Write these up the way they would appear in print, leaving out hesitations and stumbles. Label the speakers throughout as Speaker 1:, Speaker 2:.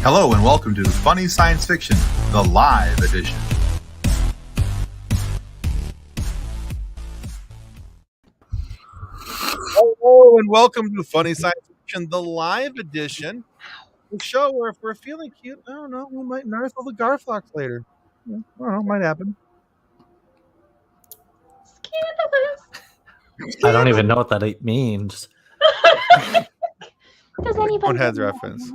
Speaker 1: Hello and welcome to Funny Science Fiction, the live edition. Hello and welcome to Funny Science Fiction, the live edition. The show where if we're feeling cute, I don't know, we might narthel the Garthlox later. I don't know, it might happen.
Speaker 2: I don't even know what that means.
Speaker 3: Does anybody
Speaker 1: Heads reference.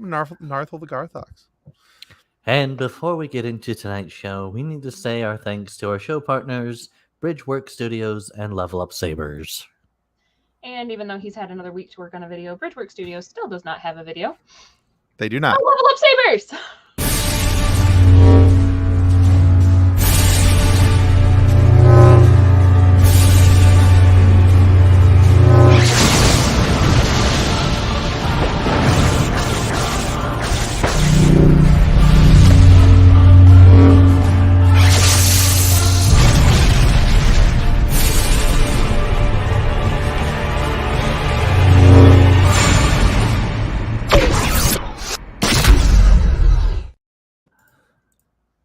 Speaker 1: Narthel the Garthlox.
Speaker 2: And before we get into tonight's show, we need to say our thanks to our show partners, Bridgework Studios and Level Up Sabers.
Speaker 3: And even though he's had another week to work on a video, Bridgework Studios still does not have a video.
Speaker 1: They do not.
Speaker 3: Oh, Level Up Sabers!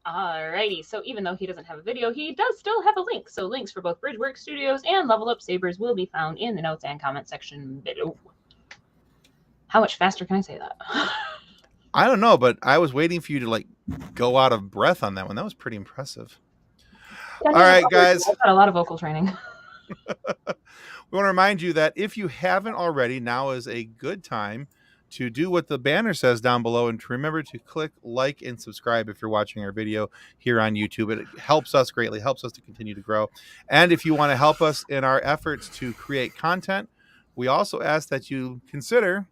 Speaker 3: Alrighty, so even though he doesn't have a video, he does still have a link. So links for both Bridgework Studios and Level Up Sabers will be found in the notes and comment section below. How much faster can I say that?
Speaker 1: I don't know, but I was waiting for you to go out of breath on that one. That was pretty impressive. All right, guys.
Speaker 3: I've got a lot of vocal training.
Speaker 1: We want to remind you that if you haven't already, now is a good time to do what the banner says down below and to remember to click like and subscribe if you're watching our video here on YouTube. It helps us greatly, helps us to continue to grow. And if you want to help us in our efforts to create content, we also ask that you consider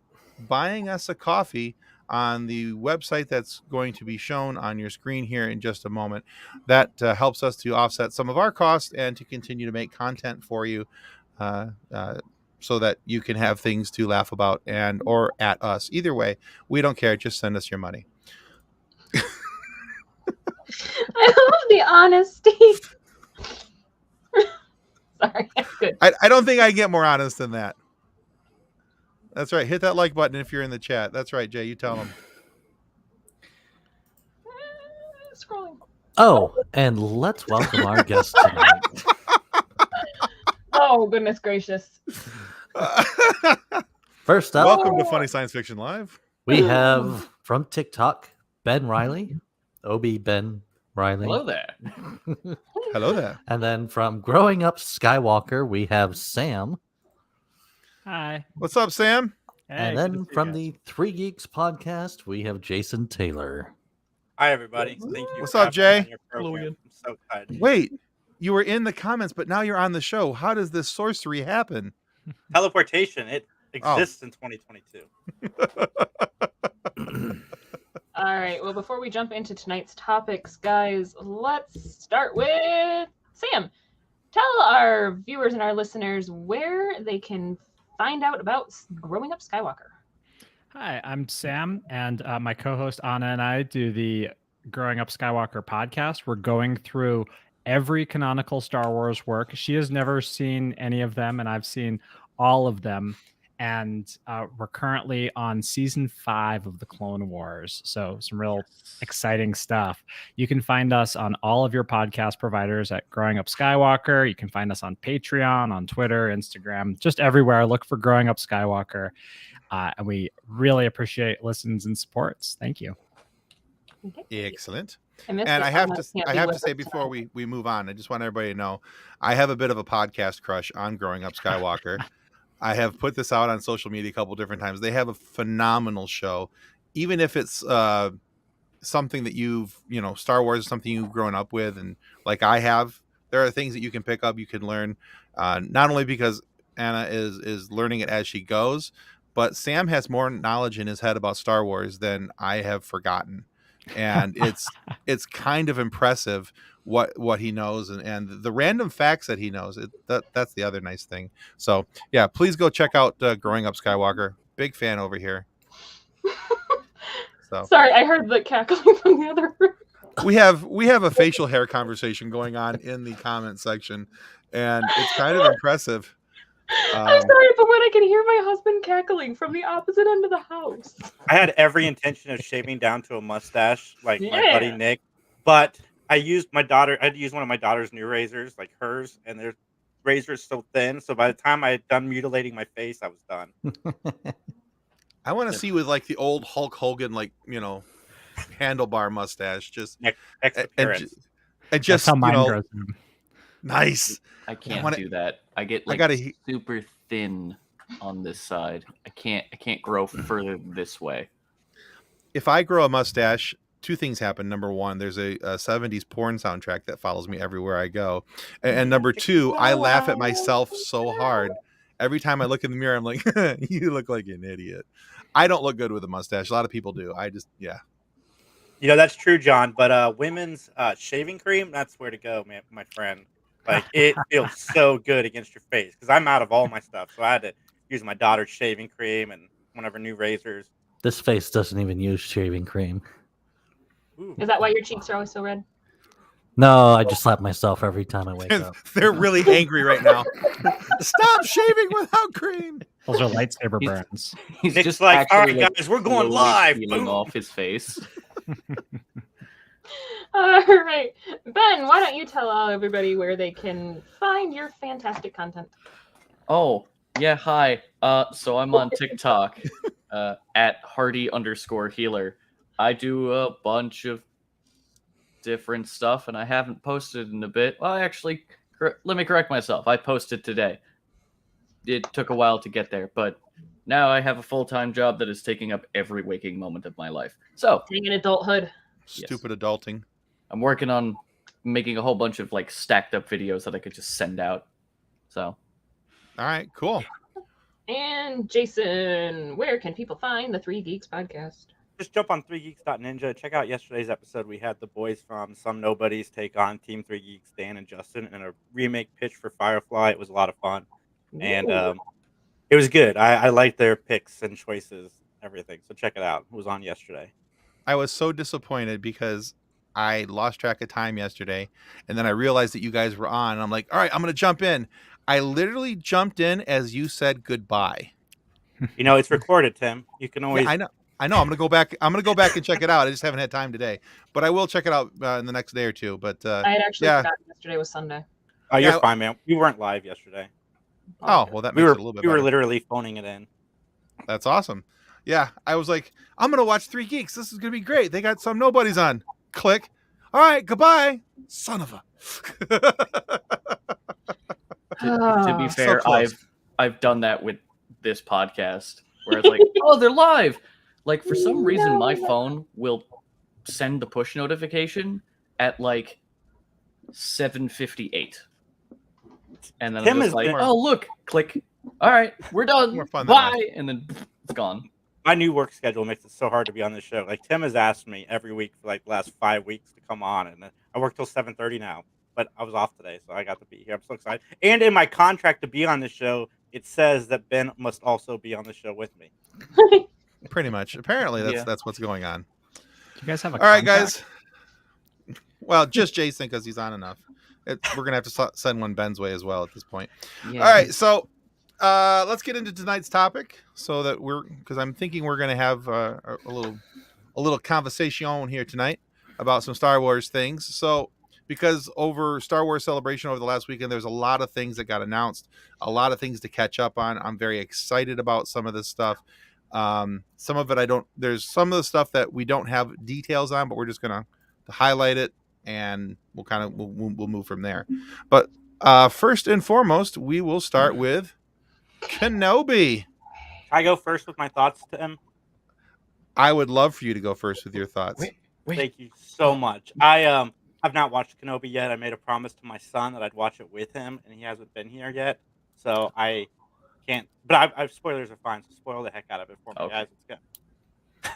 Speaker 1: buying us a coffee on the website that's going to be shown on your screen here in just a moment. That helps us to offset some of our costs and to continue to make content for you so that you can have things to laugh about and or at us. Either way, we don't care. Just send us your money.
Speaker 3: I love the honesty. Sorry, that's good.
Speaker 1: I don't think I can get more honest than that. That's right. Hit that like button if you're in the chat. That's right, Jay. You tell them.
Speaker 3: Scrolling.
Speaker 2: Oh, and let's welcome our guest tonight.
Speaker 3: Oh, goodness gracious.
Speaker 2: First up,
Speaker 1: welcome to Funny Science Fiction Live.
Speaker 2: we have from TikTok, Ben Reilly. Obi Ben Reilly.
Speaker 4: Hello there.
Speaker 1: Hello there.
Speaker 2: And then from Growing Up Skywalker, we have Sam.
Speaker 4: Hi.
Speaker 1: What's up, Sam?
Speaker 4: Hey,
Speaker 2: And
Speaker 4: good
Speaker 2: then
Speaker 4: to see you
Speaker 2: from
Speaker 4: guys.
Speaker 2: the Three Geeks podcast, we have Jason Taylor.
Speaker 5: Hi, everybody. Thank you.
Speaker 1: What's
Speaker 5: for
Speaker 1: up,
Speaker 5: having
Speaker 1: Jay?
Speaker 5: me on your program. I'm so excited.
Speaker 1: Wait, you were in the comments, but now you're on the show. How does this sorcery happen?
Speaker 5: Teleportation, it exists in 2022.
Speaker 3: All right, well, before we jump into tonight's topics, guys, let's start with Sam. Tell our viewers and our listeners where they can find out about Growing Up Skywalker.
Speaker 4: Hi, I'm Sam, and my co-host Anna and I do the Growing Up Skywalker podcast. We're going through every canonical Star Wars work. She has never seen any of them, and I've seen all of them. And we're currently on season 5 of the Clone Wars. So some real exciting stuff. You can find us on all of your podcast providers at Growing Up Skywalker. You can find us on Patreon, on Twitter, Instagram, just everywhere. Look for Growing Up Skywalker. And we really appreciate listens and supports. Thank you.
Speaker 1: Excellent.
Speaker 3: And
Speaker 1: And I have to say before we move on, I just want everybody to know I have a bit of a podcast crush on Growing Up Skywalker. I have put this out on social media a couple different times. They have a phenomenal show, even if it's something that Star Wars is something you've grown up with, and like I have. There are things that you can pick up, you can learn, not only because Anna is learning it as she goes, but Sam has more knowledge in his head about Star Wars than I have forgotten, and it's kind of impressive what he knows and the random facts that he knows. That's the other nice thing. So yeah, please go check out Growing Up Skywalker. Big fan over here. So
Speaker 3: Sorry, I heard the cackling from the other room.
Speaker 1: we have a facial hair conversation going on in the comment section, and it's kind of impressive.
Speaker 3: I'm sorry, but when I can hear my husband cackling from the opposite end of the house.
Speaker 5: I had every intention of shaving down to a mustache, like my buddy
Speaker 3: Yeah.
Speaker 5: Nick, but I used my daughter. I had to use one of my daughter's new razors, like hers, and their razor is so thin. So by the time I had done mutilating my face, I was done.
Speaker 1: I want to see with like the old Hulk Hogan, like, handlebar mustache, just
Speaker 5: Next appearance.
Speaker 1: and just
Speaker 4: That's how mine grows.
Speaker 1: nice.
Speaker 6: I can't
Speaker 1: wanna-
Speaker 6: do that. I get
Speaker 1: I
Speaker 6: like
Speaker 1: gotta
Speaker 6: super thin on this side. I can't grow further this way.
Speaker 1: If I grow a mustache, two things happen. Number one, there's a 70s porn soundtrack that follows me everywhere I go. And number two, I laugh at myself so hard. Every time I look in the mirror, I'm like, you look like an idiot. I don't look good with a mustache. A lot of people do.
Speaker 5: That's true, John. But women's shaving cream, that's where to go, man, my friend. Like, it feels so good against your face because I'm out of all my stuff. So I had to use my daughter's shaving cream and one of her new razors.
Speaker 2: This face doesn't even use shaving cream.
Speaker 5: Ooh.
Speaker 3: Is that why your cheeks are always so red?
Speaker 2: No, I just slap myself every time I wake up.
Speaker 1: They're really angry right now. Stop shaving without cream.
Speaker 4: Those are lightsaber
Speaker 6: He's-
Speaker 4: burns.
Speaker 6: He's
Speaker 5: Nick's
Speaker 6: just
Speaker 5: like, all
Speaker 6: actually,
Speaker 5: right, guys, we're going
Speaker 6: slowly
Speaker 5: live.
Speaker 6: peeling
Speaker 5: Boom.
Speaker 6: off his face.
Speaker 3: All right. Ben, why don't you tell everybody where they can find your fantastic content?
Speaker 6: Oh, yeah, hi. So I'm on TikTok at Hardy_healer. I do a bunch of different stuff, and I haven't posted in a bit. Well, actually, let me correct myself. I posted today. It took a while to get there, but now I have a full-time job that is taking up every waking moment of my life. So,
Speaker 3: Being in adulthood.
Speaker 1: Stupid adulting.
Speaker 6: I'm working on making a whole bunch of like stacked up videos that I could just send out. So,
Speaker 1: All right, cool.
Speaker 3: And Jason, where can people find the Three Geeks podcast?
Speaker 5: Just jump on 3geeks.ninja. Check out yesterday's episode. We had the boys from Some Nobodies take on Team 3 Geeks, Dan and Justin, in a remake pitch for Firefly. It was a lot of fun. And it was good. I liked their picks and choices, everything. So check it out. It was on yesterday.
Speaker 1: I was so disappointed because I lost track of time yesterday, and then I realized that you guys were on, and I'm like, all right, I'm going to jump in. I literally jumped in as you said goodbye.
Speaker 5: It's recorded, Tim. You can always.
Speaker 1: Yeah, I know. I'm going to go back. I'm going to go back and check it out. I just haven't had time today, but I will check it out in the next day or two. But
Speaker 3: I had actually forgotten yesterday was Sunday.
Speaker 5: Oh, you're fine, man. We weren't live yesterday.
Speaker 1: Oh, well, that makes it a little bit
Speaker 5: better. We were literally phoning it in.
Speaker 1: That's awesome. Yeah, I was like, I'm going to watch 3 Geeks. This is going to be great. They got Some Nobodies on. Click. All right, goodbye. Son of a.
Speaker 6: to be
Speaker 3: Oh.
Speaker 6: fair,
Speaker 1: close.
Speaker 6: I've done that with this podcast where it's like, oh, they're live. Like for some reason, my phone will send the push notification at like 7:58, and then
Speaker 5: Tim
Speaker 6: I'm
Speaker 5: is
Speaker 6: just like,
Speaker 5: there.
Speaker 6: oh look, click. All right, we're done.
Speaker 1: More fun than
Speaker 6: Bye, and then it's gone.
Speaker 5: My new work schedule makes it so hard to be on this show. Like, Tim has asked me every week for like the last 5 weeks to come on, and I work till 7:30 now. But I was off today, so I got to be here. I'm so excited. And in my contract to be on this show, it says that Ben must also be on the show with me.
Speaker 1: Pretty much. Apparently,
Speaker 6: Yeah.
Speaker 1: that's what's going on.
Speaker 4: Do you guys have a
Speaker 1: All right,
Speaker 4: contract?
Speaker 1: guys. Well, just Jason because he's on enough. We're gonna have to send one Ben's way as well at this point.
Speaker 6: Yeah.
Speaker 1: All right, so let's get into tonight's topic, so that because I'm thinking we're gonna have a little conversation here tonight about some Star Wars things. So, because over Star Wars Celebration over the last weekend, there's a lot of things that got announced, a lot of things to catch up on. I'm very excited about some of this stuff. Some of it there's some of the stuff that we don't have details on, but we're just gonna highlight it, and we'll move from there. But first and foremost, we will start with Kenobi.
Speaker 5: Can I go first with my thoughts, Tim?
Speaker 1: I would love for you to go first with your thoughts.
Speaker 6: Wait.
Speaker 5: Thank you so much. I've not watched Kenobi yet. I made a promise to my son that I'd watch it with him, and he hasn't been here yet, so I can't. But I spoilers are fine, so spoil the heck out of it for me,
Speaker 6: Okay.
Speaker 5: guys. Let's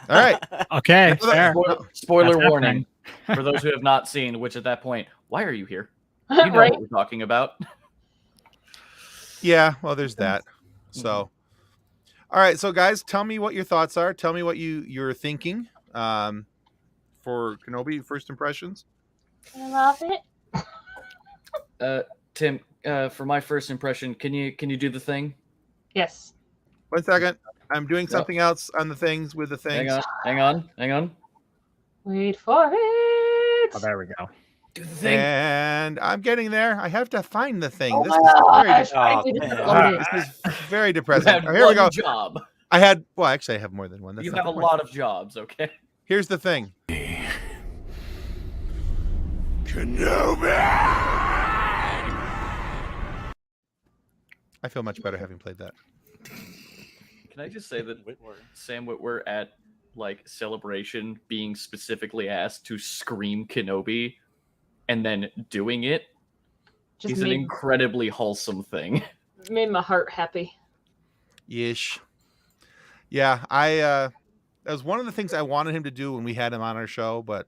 Speaker 5: go.
Speaker 4: All right. Okay.
Speaker 1: No,
Speaker 4: Fair.
Speaker 6: Spoiler
Speaker 4: That's
Speaker 6: warning for those who have not seen. Which at that point, why are you here? You know
Speaker 3: Right?
Speaker 6: what we're talking about.
Speaker 1: Yeah, well, there's that. So, all right, so guys, tell me what your thoughts are. Tell me what you're thinking for Kenobi. First impressions.
Speaker 3: I love it.
Speaker 6: Tim, for my first impression, can you do the thing?
Speaker 3: Yes.
Speaker 1: 1 second. I'm doing something else on the things with the things.
Speaker 6: Hang on.
Speaker 3: Wait for it.
Speaker 4: Oh, there we go.
Speaker 6: Do the thing.
Speaker 1: And I'm getting there. I have to find the thing.
Speaker 3: Oh
Speaker 1: This
Speaker 3: my
Speaker 1: is
Speaker 3: gosh,
Speaker 5: Oh,
Speaker 3: I didn't
Speaker 5: man.
Speaker 3: load it.
Speaker 1: this is very
Speaker 6: You
Speaker 1: depressing.
Speaker 6: had
Speaker 1: Oh, here we
Speaker 6: one
Speaker 1: go.
Speaker 6: job.
Speaker 1: Actually, I have more than one. That's
Speaker 6: You
Speaker 1: not
Speaker 6: have a
Speaker 1: the point.
Speaker 6: lot of jobs, okay?
Speaker 1: Here's the thing. Kenobi! I feel much better having played that.
Speaker 6: Can I just say that
Speaker 5: Whitwer.
Speaker 6: Sam Witwer at like Celebration being specifically asked to scream Kenobi and then doing it
Speaker 3: Just
Speaker 6: is an
Speaker 3: made,
Speaker 6: incredibly wholesome thing.
Speaker 3: made my heart happy.
Speaker 1: Yeesh. Yeah, that was one of the things I wanted him to do when we had him on our show, but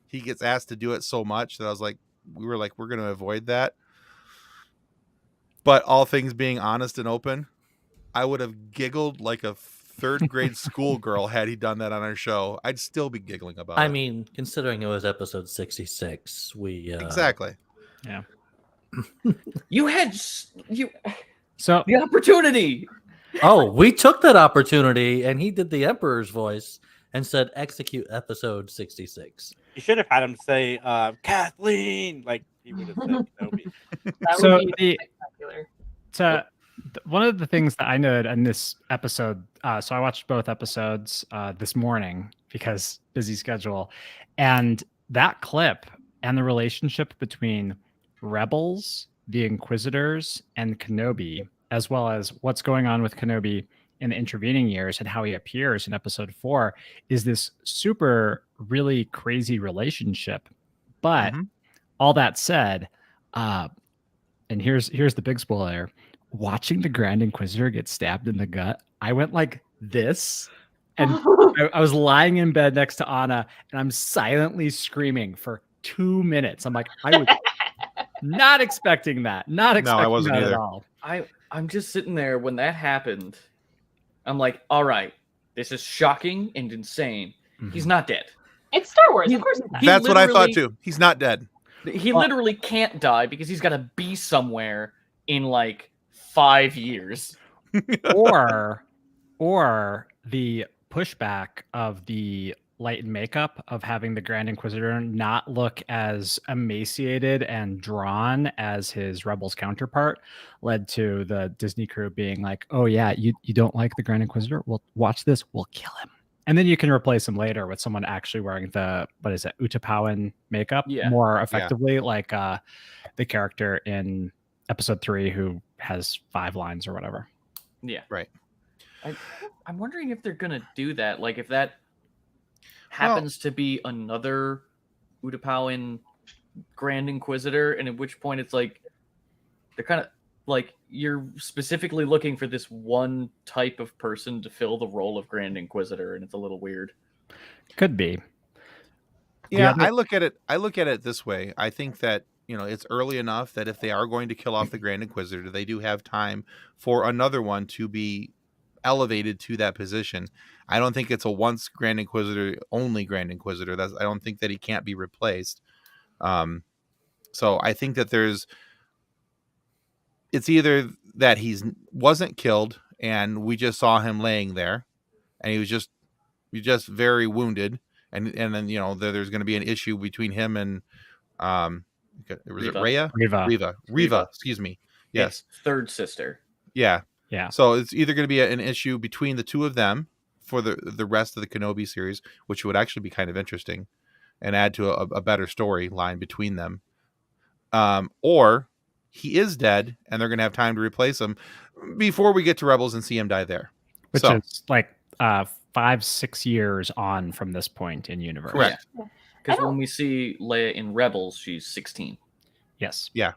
Speaker 1: he gets asked to do it so much that I was like, we're going to avoid that. But all things being honest and open, I would have giggled like a third grade schoolgirl had he done that on our show. I'd still be giggling about it.
Speaker 2: I mean, considering it was episode 66, we
Speaker 1: Exactly.
Speaker 6: You had
Speaker 4: So
Speaker 6: the opportunity.
Speaker 2: Oh, we took that opportunity, and he did the Emperor's voice and said, "Execute episode 66."
Speaker 5: You should have had him say Kathleen, like he would have said Kenobi.
Speaker 3: That
Speaker 4: So
Speaker 3: would be
Speaker 4: the-
Speaker 3: spectacular.
Speaker 4: one of the things that I noted in this episode, so I watched both episodes this morning because busy schedule, and that clip and the relationship between Rebels, the Inquisitors, and Kenobi, as well as what's going on with Kenobi in the intervening years and how he appears in episode 4, is this super, really crazy relationship. But all that said, and here's the big spoiler. Watching the Grand Inquisitor get stabbed in the gut, I went like this, and I was lying in bed next to Anna, and I'm silently screaming for 2 minutes. I'm like, I was not expecting that. Not expecting
Speaker 1: wasn't
Speaker 4: that
Speaker 1: either.
Speaker 4: at all.
Speaker 6: I'm just sitting there when that happened. I'm like, all right, this is shocking and insane. He's not dead.
Speaker 3: It's Star Wars, of course it's not.
Speaker 6: He
Speaker 1: That's what I thought
Speaker 6: literally-
Speaker 1: too. He's not dead.
Speaker 6: He literally can't die because he's got to be somewhere in like 5 years.
Speaker 4: or the pushback of the light and makeup of having the Grand Inquisitor not look as emaciated and drawn as his Rebels counterpart led to the Disney crew being like, oh yeah, you don't like the Grand Inquisitor? Well, watch this, we'll kill him. And then you can replace him later with someone actually wearing the, what is it, Utapawan makeup more effectively, like the character in episode 3 who has 5 lines or whatever.
Speaker 6: Yeah.
Speaker 1: Right.
Speaker 6: I'm wondering if they're going to do that. Like if that happens to be another Utapawan Grand Inquisitor, and at which point it's like they're kind of like you're specifically looking for this one type of person to fill the role of Grand Inquisitor, and it's a little weird.
Speaker 4: Could be.
Speaker 1: Yeah, I look at it this way. I think that, it's early enough that if they are going to kill off the Grand Inquisitor, they do have time for another one to be elevated to that position. I don't think it's a once Grand Inquisitor, only Grand Inquisitor. I don't think that he can't be replaced. So I think that it's either that wasn't killed and we just saw him laying there and he was just very wounded. And then, there's going to be an issue between him and, was it Rhea? Riva, excuse me. Yes.
Speaker 6: It's third sister.
Speaker 1: Yeah.
Speaker 4: Yeah.
Speaker 1: So it's either going to be an issue between the two of them for the rest of the Kenobi series, which would actually be kind of interesting and add to a better storyline between them. Or he is dead and they're going to have time to replace him before we get to Rebels and see him die there.
Speaker 4: Which is like 5-6 years on from this point in universe.
Speaker 1: Correct.
Speaker 6: Because when we see Leia in Rebels, she's 16.
Speaker 4: Yes.
Speaker 1: Yeah.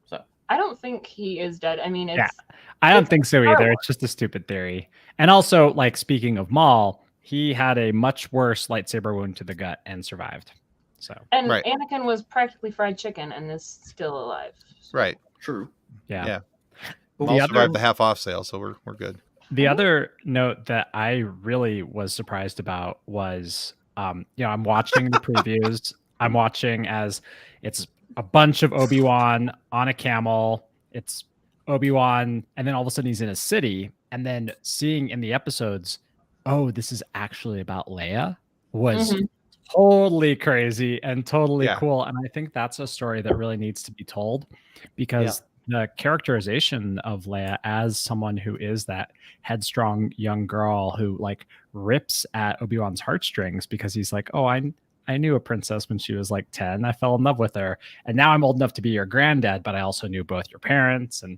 Speaker 6: So
Speaker 3: I don't think he is dead. I mean, it's
Speaker 4: I don't think so either. It's just a stupid theory. And also, like, speaking of Maul, he had a much worse lightsaber wound to the gut and survived. So
Speaker 3: and Anakin was practically fried chicken and is still alive. So.
Speaker 1: Right.
Speaker 6: True.
Speaker 1: Yeah.
Speaker 4: But
Speaker 1: Maul survived the half off sale, so we're good.
Speaker 4: The other note that I really was surprised about was, I'm watching the previews. I'm watching as it's a bunch of Obi-Wan on a camel. It's Obi-Wan, and then all of a sudden he's in a city, and then seeing in the episodes, oh, this is actually about Leia, was totally crazy and totally cool. And I think that's a story that really needs to be told, because the characterization of Leia as someone who is that headstrong young girl who like rips at Obi-Wan's heartstrings because he's like, oh, I knew a princess when she was like 10. I fell in love with her. And now I'm old enough to be your granddad, but I also knew both your parents. And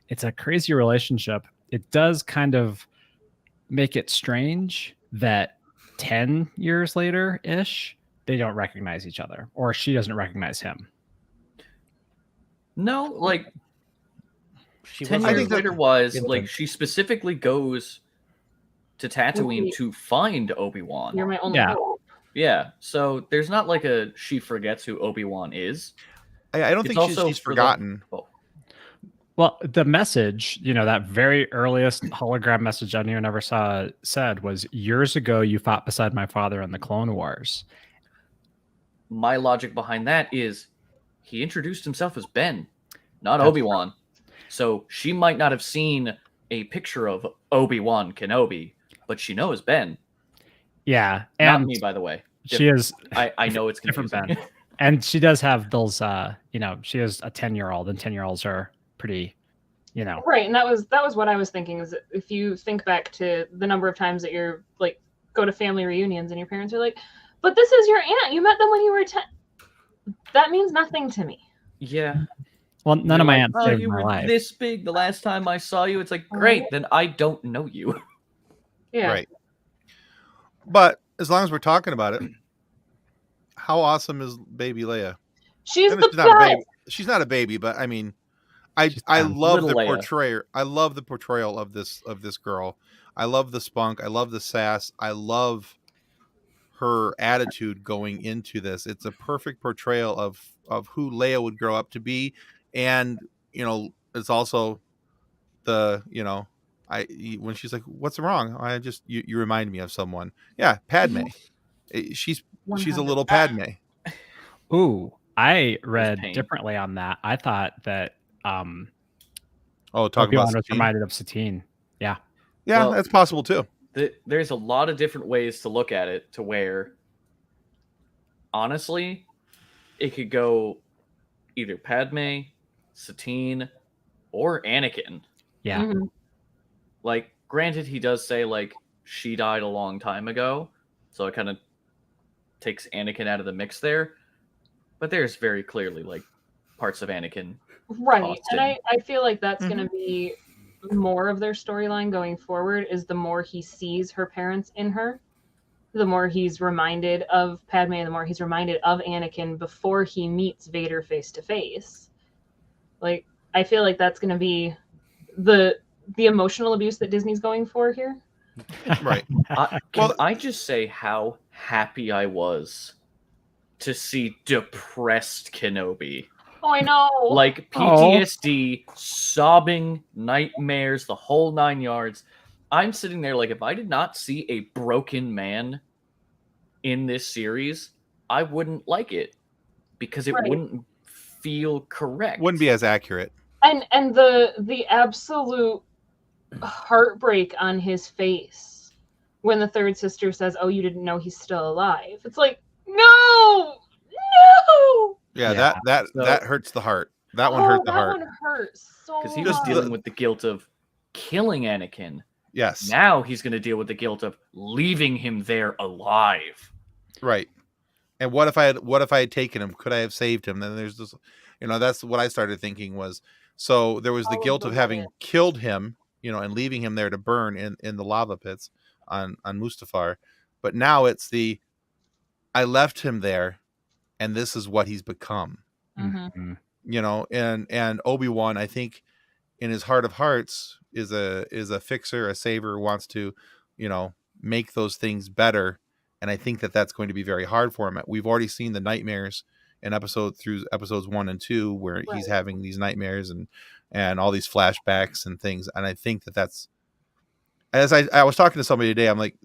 Speaker 4: it's a crazy relationship. It does kind of make it strange that 10 years later ish, they don't recognize each other, or she doesn't recognize him.
Speaker 6: No, like 10
Speaker 1: I
Speaker 6: years
Speaker 1: think that-
Speaker 6: later was like she specifically goes to Tatooine to find Obi-Wan.
Speaker 3: You're my only hope.
Speaker 6: Yeah, so there's not like a she forgets who Obi-Wan is.
Speaker 1: I don't
Speaker 6: It's
Speaker 1: think
Speaker 6: also
Speaker 1: she's
Speaker 6: for the-
Speaker 1: forgotten.
Speaker 4: Well, the message, that very earliest hologram message anyone ever saw said was, years ago, you fought beside my father in the Clone Wars.
Speaker 6: My logic behind that is he introduced himself as Ben, not
Speaker 4: That's
Speaker 6: Obi-Wan. So she might not have seen a picture of Obi-Wan Kenobi, but she knows Ben.
Speaker 4: Yeah.
Speaker 6: Not
Speaker 4: And
Speaker 6: me, by the way.
Speaker 4: she is
Speaker 6: I know it's
Speaker 4: different
Speaker 6: confusing.
Speaker 4: Ben. And she does have those, she is a 10-year-old, and 10-year-olds are pretty,
Speaker 3: Right, and that was what I was thinking, is that if you think back to the number of times that you're like go to family reunions and your parents are like, but this is your aunt, you met them when you were 10. That means nothing to me.
Speaker 6: Yeah.
Speaker 4: Well, none of my aunts
Speaker 6: oh,
Speaker 4: saved
Speaker 6: you
Speaker 4: my
Speaker 6: were
Speaker 4: life.
Speaker 6: this big the last time I saw you. It's like, great, then I don't know you.
Speaker 3: Yeah.
Speaker 1: Right. But as long as we're talking about it, how awesome is baby Leia?
Speaker 3: She's
Speaker 1: I mean,
Speaker 3: the
Speaker 1: she's not a baby.
Speaker 3: best.
Speaker 1: She's not a baby, but I mean, I love
Speaker 6: Little
Speaker 1: the
Speaker 6: Leia.
Speaker 1: portrayal. I love the portrayal of this girl. I love the spunk. I love the sass. I love her attitude going into this. It's a perfect portrayal of who Leia would grow up to be, and it's also the when she's like, "What's wrong?" I just you remind me of someone. Yeah, Padme. She's a little Padme.
Speaker 4: Ooh, I read
Speaker 6: pain.
Speaker 4: differently on that. I thought that
Speaker 1: Oh, talk
Speaker 4: Obi-Wan
Speaker 1: about
Speaker 4: was
Speaker 1: Satine.
Speaker 4: reminded of Satine. Yeah.
Speaker 1: Yeah,
Speaker 6: Well,
Speaker 1: that's possible too.
Speaker 6: There's a lot of different ways to look at it, to where, honestly, it could go either Padme, Satine, or Anakin.
Speaker 4: Yeah.
Speaker 3: Mhm.
Speaker 6: Like, granted, he does say, like, she died a long time ago, so it kind of takes Anakin out of the mix there. But there's very clearly, like, parts of Anakin.
Speaker 3: Right.
Speaker 6: tossed
Speaker 3: And
Speaker 6: in.
Speaker 3: I feel like that's going to be more of their storyline going forward, is the more he sees her parents in her, the more he's reminded of Padme, the more he's reminded of Anakin before he meets Vader face to face. Like, I feel like that's going to be the emotional abuse that Disney's going for here.
Speaker 1: Right.
Speaker 6: Can I just say how happy I was to see depressed Kenobi?
Speaker 3: Oh, I know.
Speaker 6: Like PTSD, sobbing, nightmares, the whole 9 yards. I'm sitting there like, if I did not see a broken man in this series, I wouldn't like it, because it wouldn't feel correct.
Speaker 1: Wouldn't be as accurate.
Speaker 3: And the absolute heartbreak on his face when the third sister says, "Oh, you didn't know he's still alive." It's like, no.
Speaker 1: Yeah, that hurts the heart. That one hurt the heart.
Speaker 3: That one hurts so much.
Speaker 6: Because he was dealing with the guilt of killing Anakin.
Speaker 1: Yes.
Speaker 6: Now he's going to deal with the guilt of leaving him there alive.
Speaker 1: Right. And what if I had taken him? Could I have saved him? Then there's this, that's what I started thinking was, so there was the guilt of having killed him, and leaving him there to burn in the lava pits on Mustafar. But now it's I left him there, and this is what he's become.
Speaker 3: Mm-hmm.
Speaker 1: And Obi-Wan, I think, in his heart of hearts, is a fixer, a saver, wants to, make those things better. And I think that that's going to be very hard for him. We've already seen the nightmares in episodes 1 and 2, where he's having these nightmares and all these flashbacks and things. And I think that's, as I was talking to somebody today, I'm like,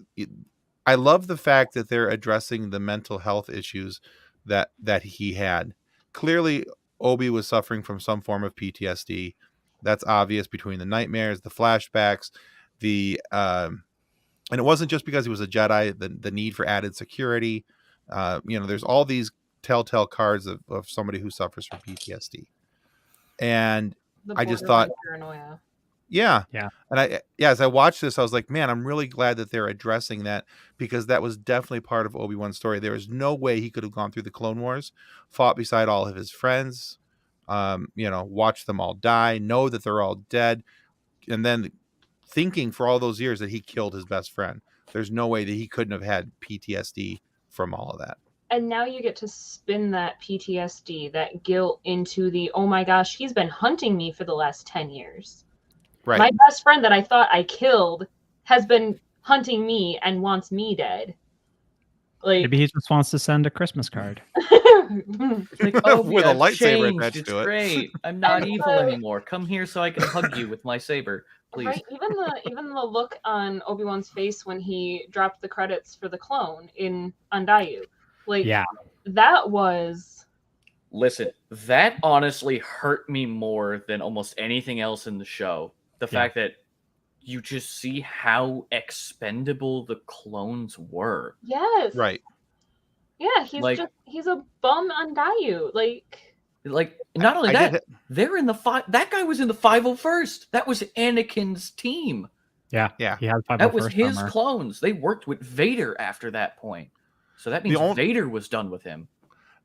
Speaker 1: I love the fact that they're addressing the mental health issues that he had, clearly Obi was suffering from some form of PTSD. That's obvious between the nightmares, the flashbacks, and it wasn't just because he was a Jedi, the need for added security. There's all these telltale cards of somebody who suffers from PTSD. And
Speaker 3: The
Speaker 1: I just
Speaker 3: borderline
Speaker 1: thought,
Speaker 3: paranoia.
Speaker 1: yeah.
Speaker 4: Yeah.
Speaker 1: And as I watched this, I was like, man, I'm really glad that they're addressing that, because that was definitely part of Obi-Wan's story. There was no way he could have gone through the Clone Wars, fought beside all of his friends, watch them all die, know that they're all dead, and then thinking for all those years that he killed his best friend. There's no way that he couldn't have had PTSD from all of that.
Speaker 3: And now you get to spin that PTSD, that guilt, into the, oh my gosh, he's been hunting me for the last 10 years.
Speaker 1: Right.
Speaker 3: My best friend that I thought I killed has been hunting me and wants me dead. Like,
Speaker 4: Maybe he just wants to send a Christmas card.
Speaker 6: Like, oh,
Speaker 1: With a
Speaker 6: I've
Speaker 1: lightsaber
Speaker 6: changed.
Speaker 1: attached
Speaker 6: It's
Speaker 1: to it.
Speaker 6: great. I'm not
Speaker 3: And,
Speaker 6: evil anymore. Come here so I can hug you with my saber, please.
Speaker 3: right? Even the look on Obi-Wan's face when he dropped the credits for the clone in Andayu, like,
Speaker 4: Yeah.
Speaker 3: that was.
Speaker 6: Listen, that honestly hurt me more than almost anything else in the show. The fact that you just see how expendable the clones were.
Speaker 3: Yes.
Speaker 1: Right.
Speaker 3: Yeah, he's a bum Andayu.
Speaker 6: Like, not only
Speaker 1: I
Speaker 6: that,
Speaker 1: did-
Speaker 6: they're in the that guy was in the 501st. That was Anakin's team.
Speaker 4: Yeah.
Speaker 1: Yeah.
Speaker 4: He had 501st
Speaker 6: That was his
Speaker 4: armor.
Speaker 6: clones. They worked with Vader after that point. So that means Vader was done with him.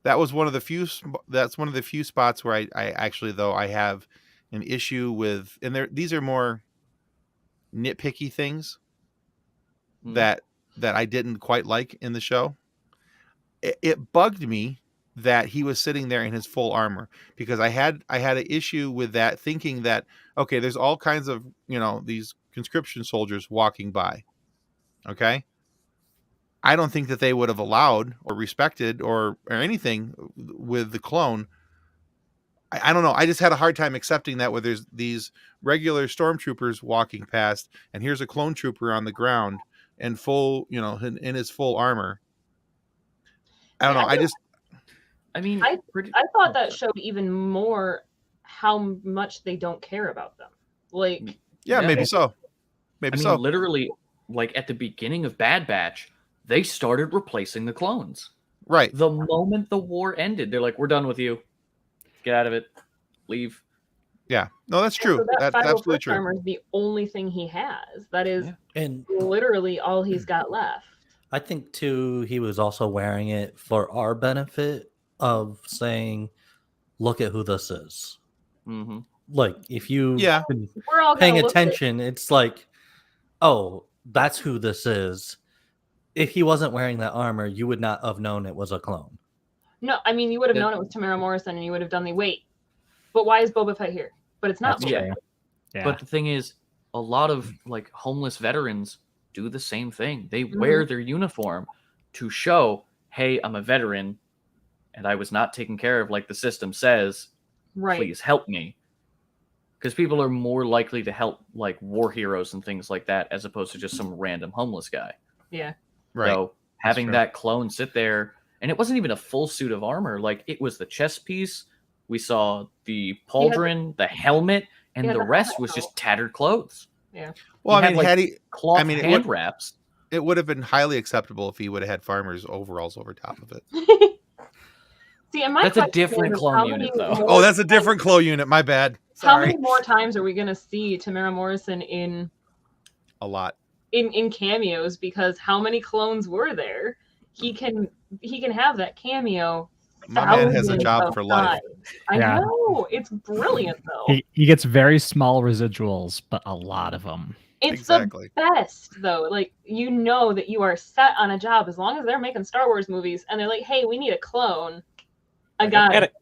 Speaker 1: That was one of the few. That's one of the few spots where I actually, though, I have an issue with, and these are more nitpicky things that I didn't quite like in the show. It bugged me that he was sitting there in his full armor, because I had an issue with that, thinking that, okay, there's all kinds of, these conscription soldiers walking by. Okay. I don't think that they would have allowed or respected or anything with the clone. I don't know. I just had a hard time accepting that, where there's these regular stormtroopers walking past, and here's a clone trooper on the ground and full, in his full armor. I don't know.
Speaker 3: I thought that showed even more how much they don't care about them. Like,
Speaker 1: yeah, maybe so. Maybe so.
Speaker 6: Literally, like at the beginning of Bad Batch, they started replacing the clones.
Speaker 1: Right.
Speaker 6: The moment the war ended, they're like, "We're done with you. Get out of it. Leave."
Speaker 1: Yeah. No, that's true.
Speaker 3: So
Speaker 1: That's absolutely true.
Speaker 3: armor is the only thing he has. That is
Speaker 2: And
Speaker 3: literally all he's got left.
Speaker 2: I think too, he was also wearing it for our benefit of saying, "Look at who this is."
Speaker 6: Mm-hmm.
Speaker 2: Like, if you've been
Speaker 3: We're all
Speaker 2: paying
Speaker 3: gonna look at-
Speaker 2: attention, it's like, oh, that's who this is. If he wasn't wearing that armor, you would not have known it was a clone.
Speaker 3: No, I mean, you would have known it was Tamara Morrison, and you would have done the wait. But why is Boba Fett here? But it's not.
Speaker 2: That's
Speaker 3: Boba
Speaker 2: true.
Speaker 3: Fett.
Speaker 4: Yeah.
Speaker 6: But the thing is, a lot of like homeless veterans do the same thing. They wear their uniform to show, "Hey, I'm a veteran, and I was not taken care of like the system says.
Speaker 3: Right.
Speaker 6: Please help me." Because people are more likely to help like war heroes and things like that, as opposed to just some random homeless guy.
Speaker 3: Yeah.
Speaker 1: Right.
Speaker 6: So having
Speaker 4: true.
Speaker 6: that clone sit there, and it wasn't even a full suit of armor. Like, it was the chest piece. We saw the pauldron, the helmet, and
Speaker 3: he had
Speaker 6: the
Speaker 3: the
Speaker 6: rest
Speaker 3: helmet
Speaker 6: was
Speaker 3: though.
Speaker 6: just tattered clothes.
Speaker 3: Yeah.
Speaker 1: Well,
Speaker 6: He
Speaker 1: I
Speaker 6: had,
Speaker 1: mean,
Speaker 6: like,
Speaker 1: had he,
Speaker 6: Cloth
Speaker 1: I mean,
Speaker 6: hand wraps.
Speaker 1: it would have been highly acceptable if he would have had farmer's overalls over top of it.
Speaker 3: See, and my
Speaker 6: That's a
Speaker 3: question
Speaker 6: different
Speaker 3: is,
Speaker 6: clone
Speaker 3: how
Speaker 6: unit,
Speaker 3: many
Speaker 6: though.
Speaker 3: more
Speaker 1: Oh, that's a different clone unit. My bad.
Speaker 3: How
Speaker 1: Sorry.
Speaker 3: many more times are we gonna see Tamara Morrison in
Speaker 1: A lot.
Speaker 3: in cameos? Because how many clones were there? He can have that cameo.
Speaker 1: My man has a
Speaker 3: thousands
Speaker 1: job
Speaker 3: of
Speaker 1: for life.
Speaker 3: times. I
Speaker 4: Yeah.
Speaker 3: know, it's brilliant though.
Speaker 4: He gets very small residuals, but a lot of them.
Speaker 3: It's
Speaker 1: Exactly.
Speaker 3: the best though. Like, you know that you are set on a job as long as they're making Star Wars movies and they're like, "Hey, we need a clone." I got it.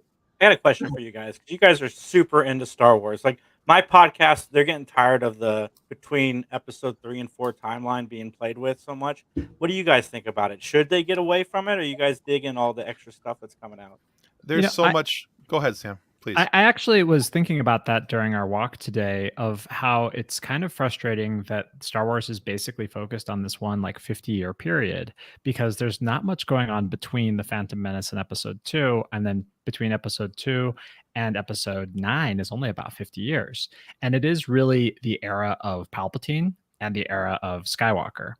Speaker 5: I had a question for you guys. You guys are super into Star Wars. Like, my podcast, they're getting tired of the between episode 3 and 4 timeline being played with so much. What do you guys think about it? Should they get away from it, or you guys dig in all the extra stuff that's coming out?
Speaker 1: There's
Speaker 4: know,
Speaker 1: so much. Go ahead, Sam. please.
Speaker 4: I actually was thinking about that during our walk today of how it's kind of frustrating that Star Wars is basically focused on this one like 50-year period because there's not much going on between The Phantom Menace and Episode 2, and then between Episode 2 and Episode 9 is only about 50 years. And it is really the era of Palpatine and the era of Skywalker.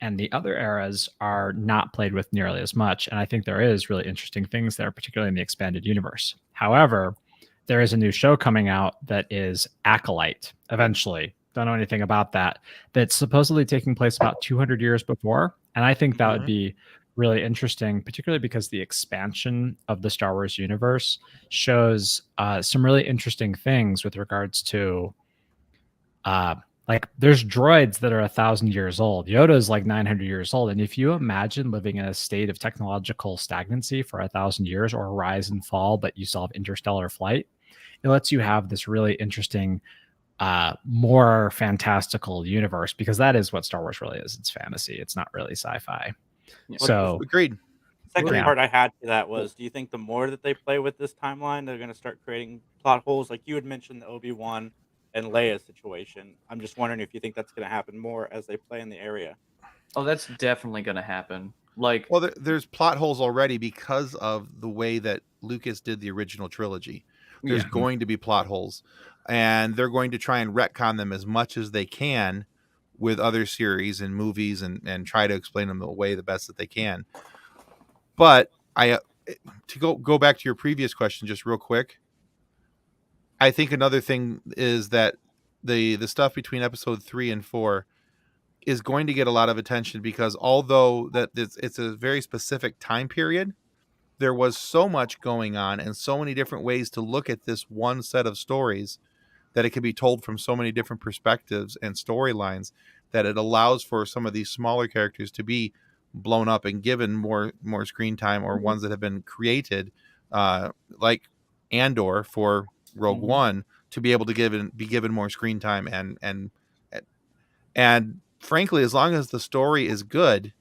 Speaker 4: And the other eras are not played with nearly as much. And I think there is really interesting things there, particularly in the expanded universe. However, there is a new show coming out that is Acolyte eventually. Don't know anything about that. That's supposedly taking place about 200 years before. And I think that would be really interesting, particularly because the expansion of the Star Wars universe shows some really interesting things with regards to like there's droids that are 1,000 years old. Yoda is like 900 years old. And if you imagine living in a state of technological stagnancy for 1,000 years or rise and fall, but you still have interstellar flight, it lets you have this really interesting, more fantastical universe, because that is what Star Wars really is. It's fantasy. It's not really sci-fi.
Speaker 6: Yeah.
Speaker 4: So
Speaker 1: Agreed.
Speaker 5: Second part I had to that was, do you think the more that they play with this timeline, they're going to start creating plot holes? Like you had mentioned the Obi-Wan and Leia situation. I'm just wondering if you think that's going to happen more as they play in the area.
Speaker 6: Oh, that's definitely going to happen. Like,
Speaker 1: Well, there's plot holes already because of the way that Lucas did the original trilogy. There's going to be plot holes, and they're going to try and retcon them as much as they can with other series and movies, and try to explain them away the best that they can. But to go back to your previous question just real quick, I think another thing is that the stuff between episode 3 and 4 is going to get a lot of attention, because although that it's a very specific time period, there was so much going on and so many different ways to look at this one set of stories that it can be told from so many different perspectives and storylines, that it allows for some of these smaller characters to be blown up and given more screen time, or ones that have been created, like Andor for Rogue One, to be able to be given more screen time, and frankly, as long as the story is good,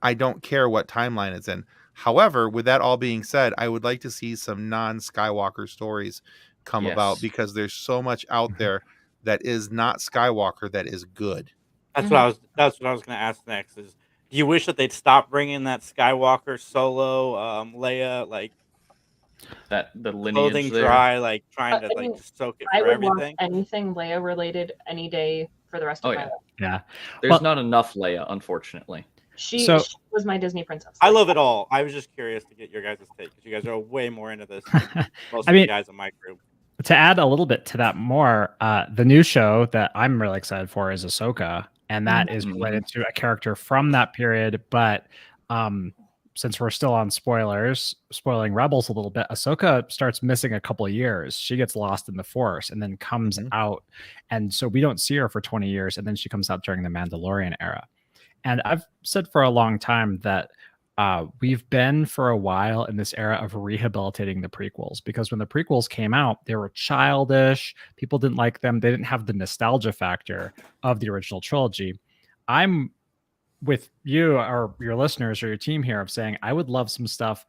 Speaker 1: I don't care what timeline it's in. However, with that all being said, I would like to see some non-Skywalker stories come about, because there's so much out there that is not Skywalker that is good.
Speaker 5: That's what I was going to ask next. Is, do you wish that they'd stop bringing that Skywalker Solo, Leia, like
Speaker 6: that the lineage
Speaker 5: clothing
Speaker 6: there.
Speaker 5: dry, like trying to
Speaker 3: I mean,
Speaker 5: like soak it
Speaker 3: I
Speaker 5: for
Speaker 3: would
Speaker 5: everything?
Speaker 3: watch anything Leia related any day for the rest of my life.
Speaker 4: yeah,
Speaker 6: There's not enough Leia, unfortunately.
Speaker 3: She was my Disney princess.
Speaker 5: I love it all. I was just curious to get your guys' take, because you guys are way more into this than most of
Speaker 4: mean,
Speaker 5: the guys in my group.
Speaker 4: to add a little bit to that more, the new show that I'm really excited for is Ahsoka, and that is related to a character from that period. But since we're still on spoiling Rebels a little bit, Ahsoka starts missing a couple of years. She gets lost in the Force and then comes out, and so we don't see her for 20 years, and then she comes out during the Mandalorian era. And I've said for a long time that we've been for a while in this era of rehabilitating the prequels, because when the prequels came out, they were childish. People didn't like them. They didn't have the nostalgia factor of the original trilogy. I'm with you or your listeners or your team here of saying I would love some stuff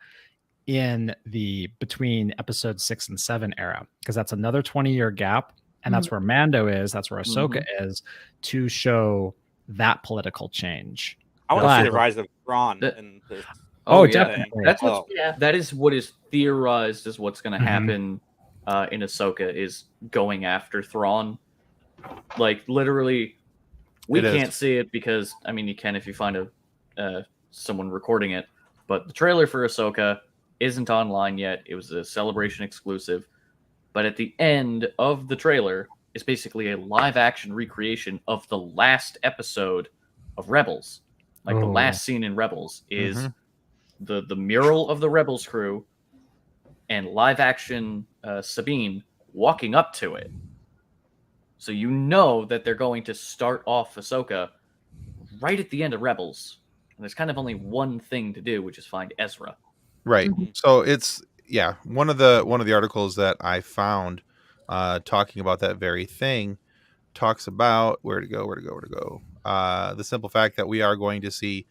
Speaker 4: in the between episode 6 and 7 era, because that's another 20-year gap. And that's where Mando is. That's where Ahsoka is, to show that political change.
Speaker 5: I want to see the rise of Thrawn in this.
Speaker 4: Definitely.
Speaker 6: That's that is what is theorized is what's going to happen in Ahsoka, is going after Thrawn. Like literally, we can't see it because I mean you can if you find someone recording it, but the trailer for Ahsoka isn't online yet. It was a Celebration exclusive, but at the end of the trailer is basically a live action recreation of the last episode of Rebels. Like the last scene in Rebels is the mural of the Rebels crew and live action Sabine walking up to it. So you know that they're going to start off Ahsoka right at the end of Rebels. And there's kind of only one thing to do, which is find Ezra.
Speaker 1: Right. So it's one of the articles that I found talking about that very thing talks about where to go. The simple fact that we are going to see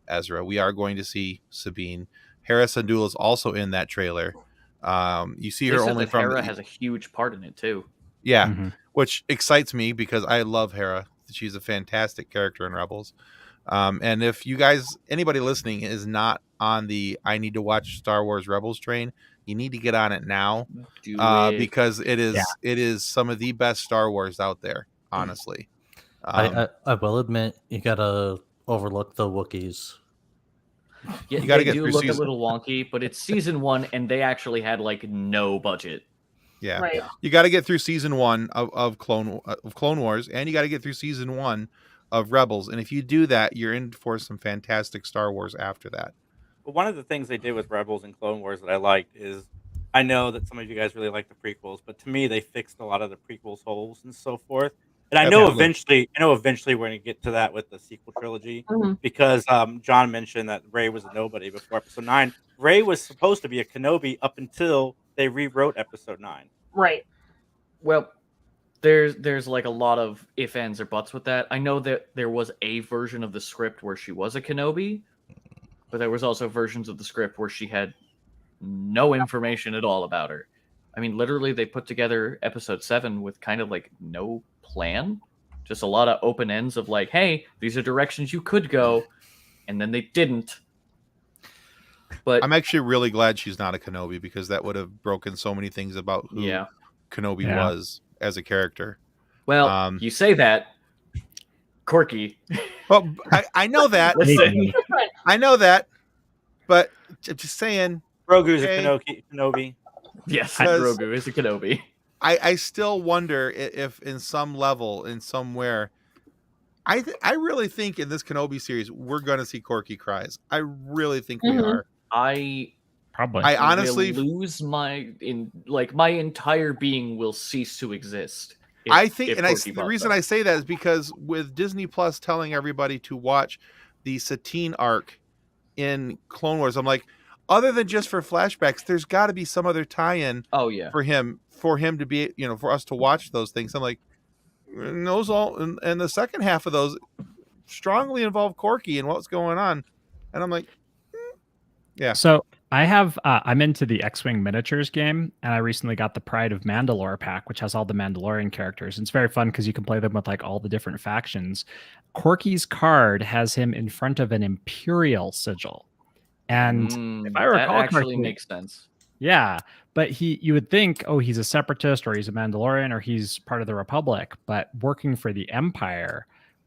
Speaker 1: Ezra, we are going to see Sabine. Hera Syndulla is also in that trailer. You see
Speaker 6: They
Speaker 1: her
Speaker 6: said
Speaker 1: only
Speaker 6: that
Speaker 1: from
Speaker 6: Hera has a huge part in it too.
Speaker 1: yeah,
Speaker 4: Mhm.
Speaker 1: which excites me because I love Hera. She's a fantastic character in Rebels. And if you guys, anybody listening, is not on the I need to watch Star Wars Rebels train, you need to get on it now,
Speaker 6: Do it.
Speaker 1: because it is some of the best Star Wars out there. Honestly,
Speaker 2: I will admit you gotta overlook the Wookiees.
Speaker 6: Yeah,
Speaker 1: you gotta
Speaker 6: they
Speaker 1: get
Speaker 6: do
Speaker 1: through
Speaker 6: look a
Speaker 1: season-
Speaker 6: little wonky, but it's season 1, and they actually had like no budget.
Speaker 1: yeah,
Speaker 3: Right.
Speaker 1: you got to get through season 1 of Clone Wars, and you got to get through season 1 of Rebels. And if you do that, you're in for some fantastic Star Wars after that.
Speaker 5: But one of the things they did with Rebels and Clone Wars that I liked is, I know that some of you guys really like the prequels, but to me they fixed a lot of the prequels holes and so forth. And I know eventually we're going to get to that with the sequel trilogy,
Speaker 3: Mhm.
Speaker 5: because John mentioned that Rey was a nobody before Episode 9. Rey was supposed to be a Kenobi up until they rewrote Episode 9.
Speaker 3: Right.
Speaker 6: Well, there's like a lot of if, ands, or buts with that. I know that there was a version of the script where she was a Kenobi, but there was also versions of the script where she had no information at all about her. I mean, literally, they put together Episode 7 with kind of like no plan, just a lot of open ends of like, hey, these are directions you could go, and then they didn't. But
Speaker 1: I'm actually really glad she's not a Kenobi, because that would have broken so many things about who
Speaker 6: yeah,
Speaker 1: Kenobi
Speaker 4: Yeah.
Speaker 1: was as a character.
Speaker 6: well, you say that, Corky.
Speaker 1: Well, I know that.
Speaker 6: Listen,
Speaker 3: Different.
Speaker 1: I know that. But I'm just saying,
Speaker 5: Grogu's
Speaker 1: Okay.
Speaker 5: a Kenobi.
Speaker 6: yes,
Speaker 1: Because-
Speaker 6: Grogu is a Kenobi.
Speaker 1: I still wonder if in some level, in somewhere, I really think in this Kenobi series we're going to see Corky cries. I really think we
Speaker 3: Mhm.
Speaker 1: are.
Speaker 6: I
Speaker 4: Probably.
Speaker 1: I honestly,
Speaker 6: will lose my entire being will cease to exist.
Speaker 1: I think,
Speaker 6: if
Speaker 1: and
Speaker 6: Corky
Speaker 1: the
Speaker 6: pops
Speaker 1: reason
Speaker 6: up.
Speaker 1: I say that is because with Disney Plus telling everybody to watch the Satine arc in Clone Wars, I'm like, other than just for flashbacks, there's got to be some other tie-in
Speaker 6: Oh yeah,
Speaker 1: for him to be, for us to watch those things. I'm like, and those all, and the second half of those strongly involve Corky and what's going on, and I'm like, yeah.
Speaker 4: So I have I'm into the X-Wing miniatures game, and I recently got the Pride of Mandalore pack, which has all the Mandalorian characters. It's very fun because you can play them with like all the different factions. Corky's card has him in front of an Imperial sigil, and if I
Speaker 6: that
Speaker 4: recall
Speaker 6: actually
Speaker 4: correctly,
Speaker 6: makes sense.
Speaker 4: yeah, but you would think, oh, he's a separatist or he's a Mandalorian or he's part of the Republic, but working for the Empire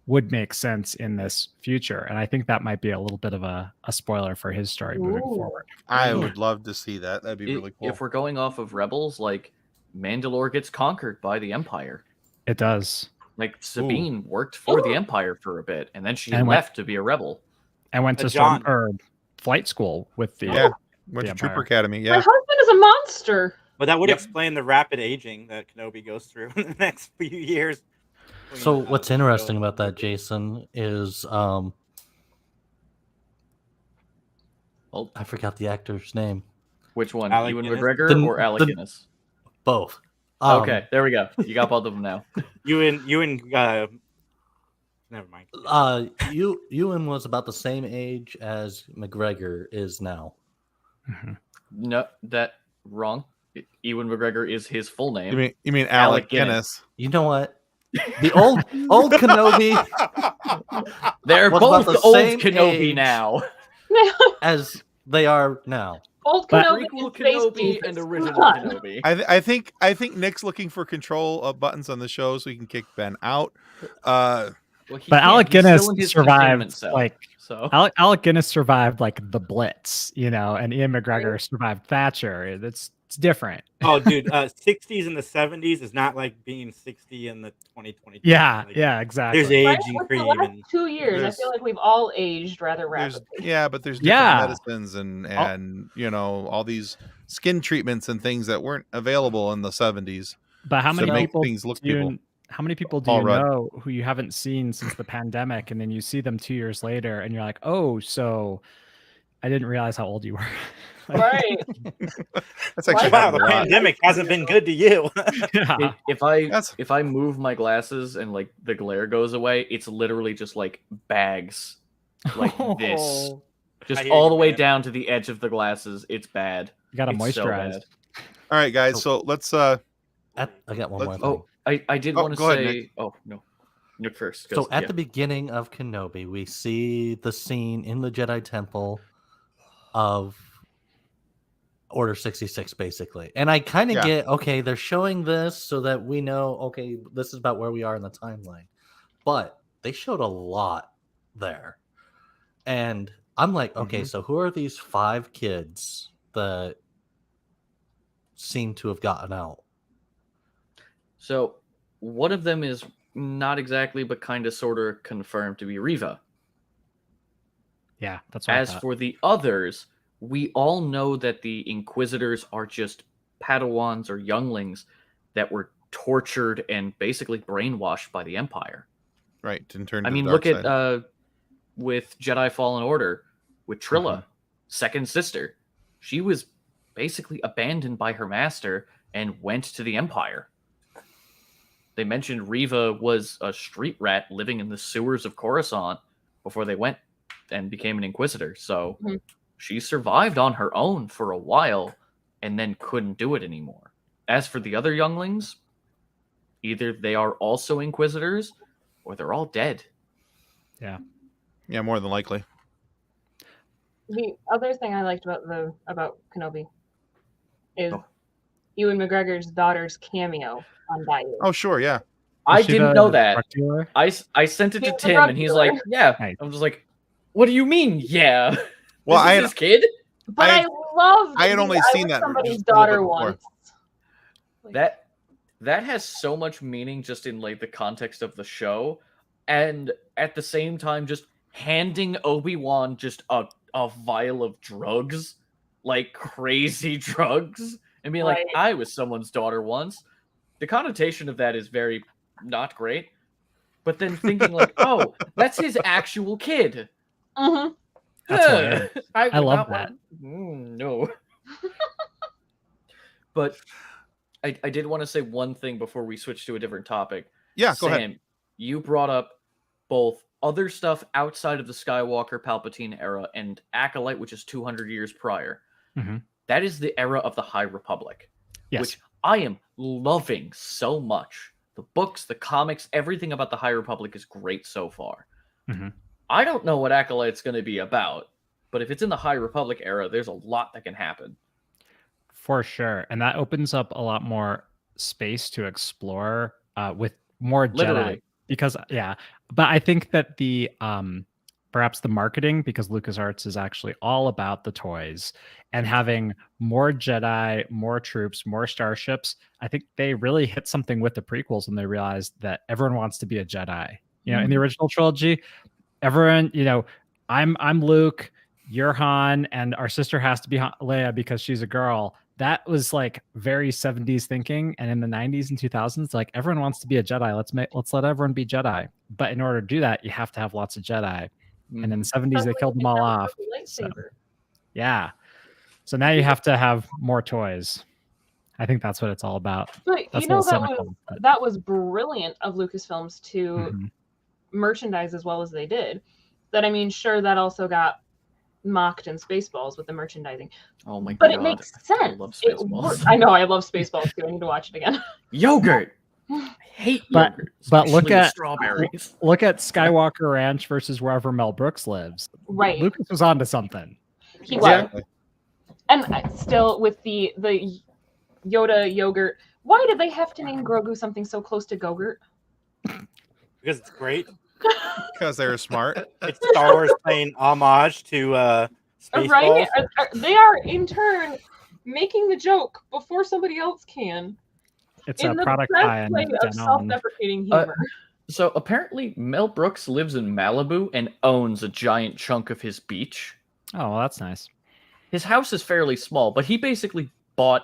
Speaker 4: would make sense in this future. And I think that might be a little bit of a spoiler for his story moving
Speaker 3: Ooh.
Speaker 4: forward.
Speaker 1: I would love to see that. That'd be really cool.
Speaker 6: If we're going off of Rebels, like Mandalore gets conquered by the Empire.
Speaker 4: It does.
Speaker 6: Like Sabine worked for the
Speaker 3: Ooh.
Speaker 6: Empire for a bit, and then she
Speaker 4: And
Speaker 6: left to be a rebel.
Speaker 4: I went to
Speaker 5: John-
Speaker 4: flight school with the
Speaker 1: Yeah, went
Speaker 4: the
Speaker 1: to Trooper
Speaker 4: Empire.
Speaker 1: Academy.
Speaker 3: My
Speaker 1: Yeah,
Speaker 3: husband is a monster.
Speaker 5: But that would
Speaker 6: Yep.
Speaker 5: explain the rapid aging that Kenobi goes through in the next few years.
Speaker 2: So what's interesting about that, Jason, is
Speaker 6: Well,
Speaker 2: I forgot the actor's name.
Speaker 6: which one?
Speaker 5: Alec
Speaker 6: Ewan
Speaker 5: Guinness?
Speaker 6: McGregor
Speaker 2: The-
Speaker 6: or Alec
Speaker 2: the-
Speaker 6: Guinness?
Speaker 2: Both.
Speaker 6: Okay, there we go. You got both of them now.
Speaker 5: Ewan, never mind.
Speaker 2: Ewan was about the same age as McGregor is now.
Speaker 4: Mhm.
Speaker 6: No, that wrong. Ewan McGregor is his full name.
Speaker 1: you mean
Speaker 6: Alec
Speaker 1: Alec
Speaker 6: Guinness.
Speaker 1: Guinness?
Speaker 2: You know what? The old Kenobi
Speaker 6: They're
Speaker 2: was
Speaker 6: both
Speaker 2: about the
Speaker 6: old
Speaker 2: same
Speaker 6: Kenobi
Speaker 2: age.
Speaker 6: now.
Speaker 2: as they are now.
Speaker 3: Old
Speaker 4: But-
Speaker 3: Kenobi
Speaker 6: Prequel
Speaker 3: and Space
Speaker 6: Kenobi
Speaker 3: Jesus.
Speaker 6: and original
Speaker 3: Come on.
Speaker 6: Kenobi.
Speaker 1: I think Nick's looking for control buttons on the show so he can kick Ben out.
Speaker 6: Well, he
Speaker 4: But
Speaker 6: can't.
Speaker 4: Alec
Speaker 6: He's
Speaker 4: Guinness
Speaker 6: still in his
Speaker 4: survived
Speaker 6: containment cell,
Speaker 4: like
Speaker 6: so.
Speaker 4: Alec Guinness survived like the Blitz, and Ian McGregor survived Thatcher. It's different.
Speaker 5: Oh, dude, 60s and the 70s is not like being 60 in the 2022.
Speaker 4: Yeah,
Speaker 5: Like,
Speaker 4: yeah, exactly.
Speaker 5: There's
Speaker 3: Right?
Speaker 5: aging
Speaker 3: With the
Speaker 5: cream.
Speaker 3: last
Speaker 5: And
Speaker 3: 2 years, I
Speaker 1: There's-
Speaker 3: feel like we've all aged rather
Speaker 1: There's
Speaker 3: rapidly.
Speaker 1: but there's different
Speaker 4: Yeah.
Speaker 1: medicines and all these skin treatments and things that weren't available in the 70s.
Speaker 4: But how
Speaker 1: to
Speaker 4: many
Speaker 1: make
Speaker 4: people
Speaker 1: things look
Speaker 4: do you,
Speaker 1: people.
Speaker 4: how many people do
Speaker 1: Paul
Speaker 4: you
Speaker 1: Rudd.
Speaker 4: know who you haven't seen since the pandemic, and then you see them 2 years later, and you're like, oh, so I didn't realize how old you were. Like,
Speaker 3: Right.
Speaker 1: That's actually
Speaker 5: wow,
Speaker 1: happened
Speaker 5: the
Speaker 1: a lot.
Speaker 5: pandemic hasn't been good to you.
Speaker 4: yeah.
Speaker 6: If I move my glasses and like the glare goes away, it's literally just like bags like this.
Speaker 4: Oh.
Speaker 6: Just
Speaker 5: hear
Speaker 6: all
Speaker 5: you,
Speaker 6: the way
Speaker 5: man.
Speaker 6: down to the edge of the glasses. It's bad.
Speaker 4: You gotta
Speaker 6: It's so
Speaker 4: moisturize.
Speaker 6: bad.
Speaker 1: All right, guys. So let's.
Speaker 2: I got one more
Speaker 1: Let's-
Speaker 2: thing.
Speaker 6: Oh, I did
Speaker 1: Oh,
Speaker 6: want to
Speaker 1: go ahead,
Speaker 6: say.
Speaker 1: Nick.
Speaker 6: Oh no, Nick first.
Speaker 2: So
Speaker 6: 'cause,
Speaker 2: at
Speaker 6: yeah.
Speaker 2: the beginning of Kenobi, we see the scene in the Jedi Temple of Order 66, basically. And I kind of
Speaker 1: Yeah.
Speaker 2: get, okay, they're showing this so that we know, okay, this is about where we are in the timeline. But they showed a lot there. And I'm like, okay, so who are these 5 kids that seem to have gotten out?
Speaker 6: So one of them is not exactly, but kind of, sort of confirmed to be Riva.
Speaker 4: Yeah, that's what I
Speaker 6: As
Speaker 4: thought.
Speaker 6: for the others, we all know that the Inquisitors are just Padawans or younglings that were tortured and basically brainwashed by the Empire.
Speaker 1: Right. Didn't turn to
Speaker 6: I mean,
Speaker 1: the
Speaker 6: look
Speaker 1: dark side.
Speaker 6: at with Jedi Fallen Order, with Trilla, second sister. She was basically abandoned by her master and went to the Empire. They mentioned Riva was a street rat living in the sewers of Coruscant before they went and became an Inquisitor. So she survived on her own for a while and then couldn't do it anymore. As for the other younglings, either they are also Inquisitors or they're all dead.
Speaker 4: Yeah.
Speaker 1: Yeah, more than likely.
Speaker 3: The other thing I liked about Kenobi is Ewan McGregor's daughter's cameo on Bayou.
Speaker 1: Oh, sure, yeah.
Speaker 6: I
Speaker 4: Is she
Speaker 6: didn't
Speaker 4: the
Speaker 6: know that.
Speaker 4: drug dealer?
Speaker 6: I sent it to
Speaker 3: He's the
Speaker 6: Tim,
Speaker 3: drug
Speaker 6: and he's
Speaker 3: dealer.
Speaker 6: like, "Yeah."
Speaker 4: Nice.
Speaker 6: I'm just like, "What do you mean, yeah?"
Speaker 1: Well,
Speaker 6: This is his kid.
Speaker 3: But
Speaker 1: I-
Speaker 3: I love.
Speaker 1: I had only seen
Speaker 3: was
Speaker 1: that
Speaker 3: somebody's
Speaker 1: just a little bit
Speaker 3: daughter
Speaker 1: before.
Speaker 3: once. Like,
Speaker 6: That has so much meaning just in like the context of the show, and at the same time, just handing Obi-Wan just a vial of drugs, like crazy drugs, and being like,
Speaker 3: Right.
Speaker 6: "I was someone's daughter once." The connotation of that is very not great. But then thinking like, "Oh, that's his actual kid."
Speaker 3: mhm.
Speaker 4: That's hilarious.
Speaker 6: I would
Speaker 4: love
Speaker 6: not want- no. But I did want to say one thing before we switch to a different topic.
Speaker 1: Yeah, go
Speaker 6: Sam,
Speaker 1: ahead.
Speaker 6: you brought up both other stuff outside of the Skywalker Palpatine era and Acolyte, which is 200 years prior.
Speaker 4: Mhm.
Speaker 6: That is the era of the High Republic,
Speaker 4: Yes.
Speaker 6: which I am loving so much. The books, the comics, everything about the High Republic is great so far.
Speaker 4: Mhm.
Speaker 6: I don't know what Acolyte's going to be about, but if it's in the High Republic era, there's a lot that can happen.
Speaker 4: For sure. And that opens up a lot more space to explore with more Jedi.
Speaker 6: Literally.
Speaker 4: Because but I think that the perhaps the marketing, because LucasArts is actually all about the toys and having more Jedi, more troops, more starships. I think they really hit something with the prequels when they realized that everyone wants to be a Jedi. You know, in the original trilogy, everyone, I'm Luke, you're Han, and our sister has to be Leia because she's a girl. That was like very 70s thinking, and in the 90s and 2000s, like everyone wants to be a Jedi. Let's let everyone be Jedi. But in order to do that, you have to have lots of Jedi. And in the 70s, they killed them all off. So, yeah. So now you have to have more toys. I think that's what it's all about.
Speaker 3: But
Speaker 4: That's
Speaker 3: you know
Speaker 4: a little
Speaker 3: that
Speaker 4: cynical,
Speaker 3: was
Speaker 4: but-
Speaker 3: that was brilliant of Lucasfilms to
Speaker 4: Mhm.
Speaker 3: merchandise as well as they did. That I mean, sure, that also got mocked in Spaceballs with the merchandising,
Speaker 6: Oh my
Speaker 3: but
Speaker 6: god.
Speaker 3: it makes
Speaker 6: I
Speaker 3: sense.
Speaker 6: love
Speaker 3: It
Speaker 6: Spaceballs.
Speaker 3: works. I know, I love Spaceballs too. I need to watch it again.
Speaker 6: Yogurt. I hate
Speaker 4: But-
Speaker 6: yogurt.
Speaker 4: but look
Speaker 6: especially with
Speaker 4: at-
Speaker 6: strawberries.
Speaker 4: Look at Skywalker Ranch versus wherever Mel Brooks lives.
Speaker 3: Right,
Speaker 4: Lucas was onto something.
Speaker 3: he was.
Speaker 1: Exactly.
Speaker 3: And still with the Yoda yogurt. Why did they have to name Grogu something so close to Gogurt?
Speaker 5: Because it's great.
Speaker 1: Because they were smart.
Speaker 5: It's Star Wars paying homage to Spaceballs.
Speaker 3: Right? They are in turn making the joke before somebody else can.
Speaker 4: It's
Speaker 3: In
Speaker 4: a
Speaker 3: the
Speaker 4: product
Speaker 3: best
Speaker 4: by
Speaker 3: way of
Speaker 4: Denon.
Speaker 3: self-deprecating humor.
Speaker 6: So apparently Mel Brooks lives in Malibu and owns a giant chunk of his beach.
Speaker 4: Oh, well, that's nice.
Speaker 6: His house is fairly small, but he basically bought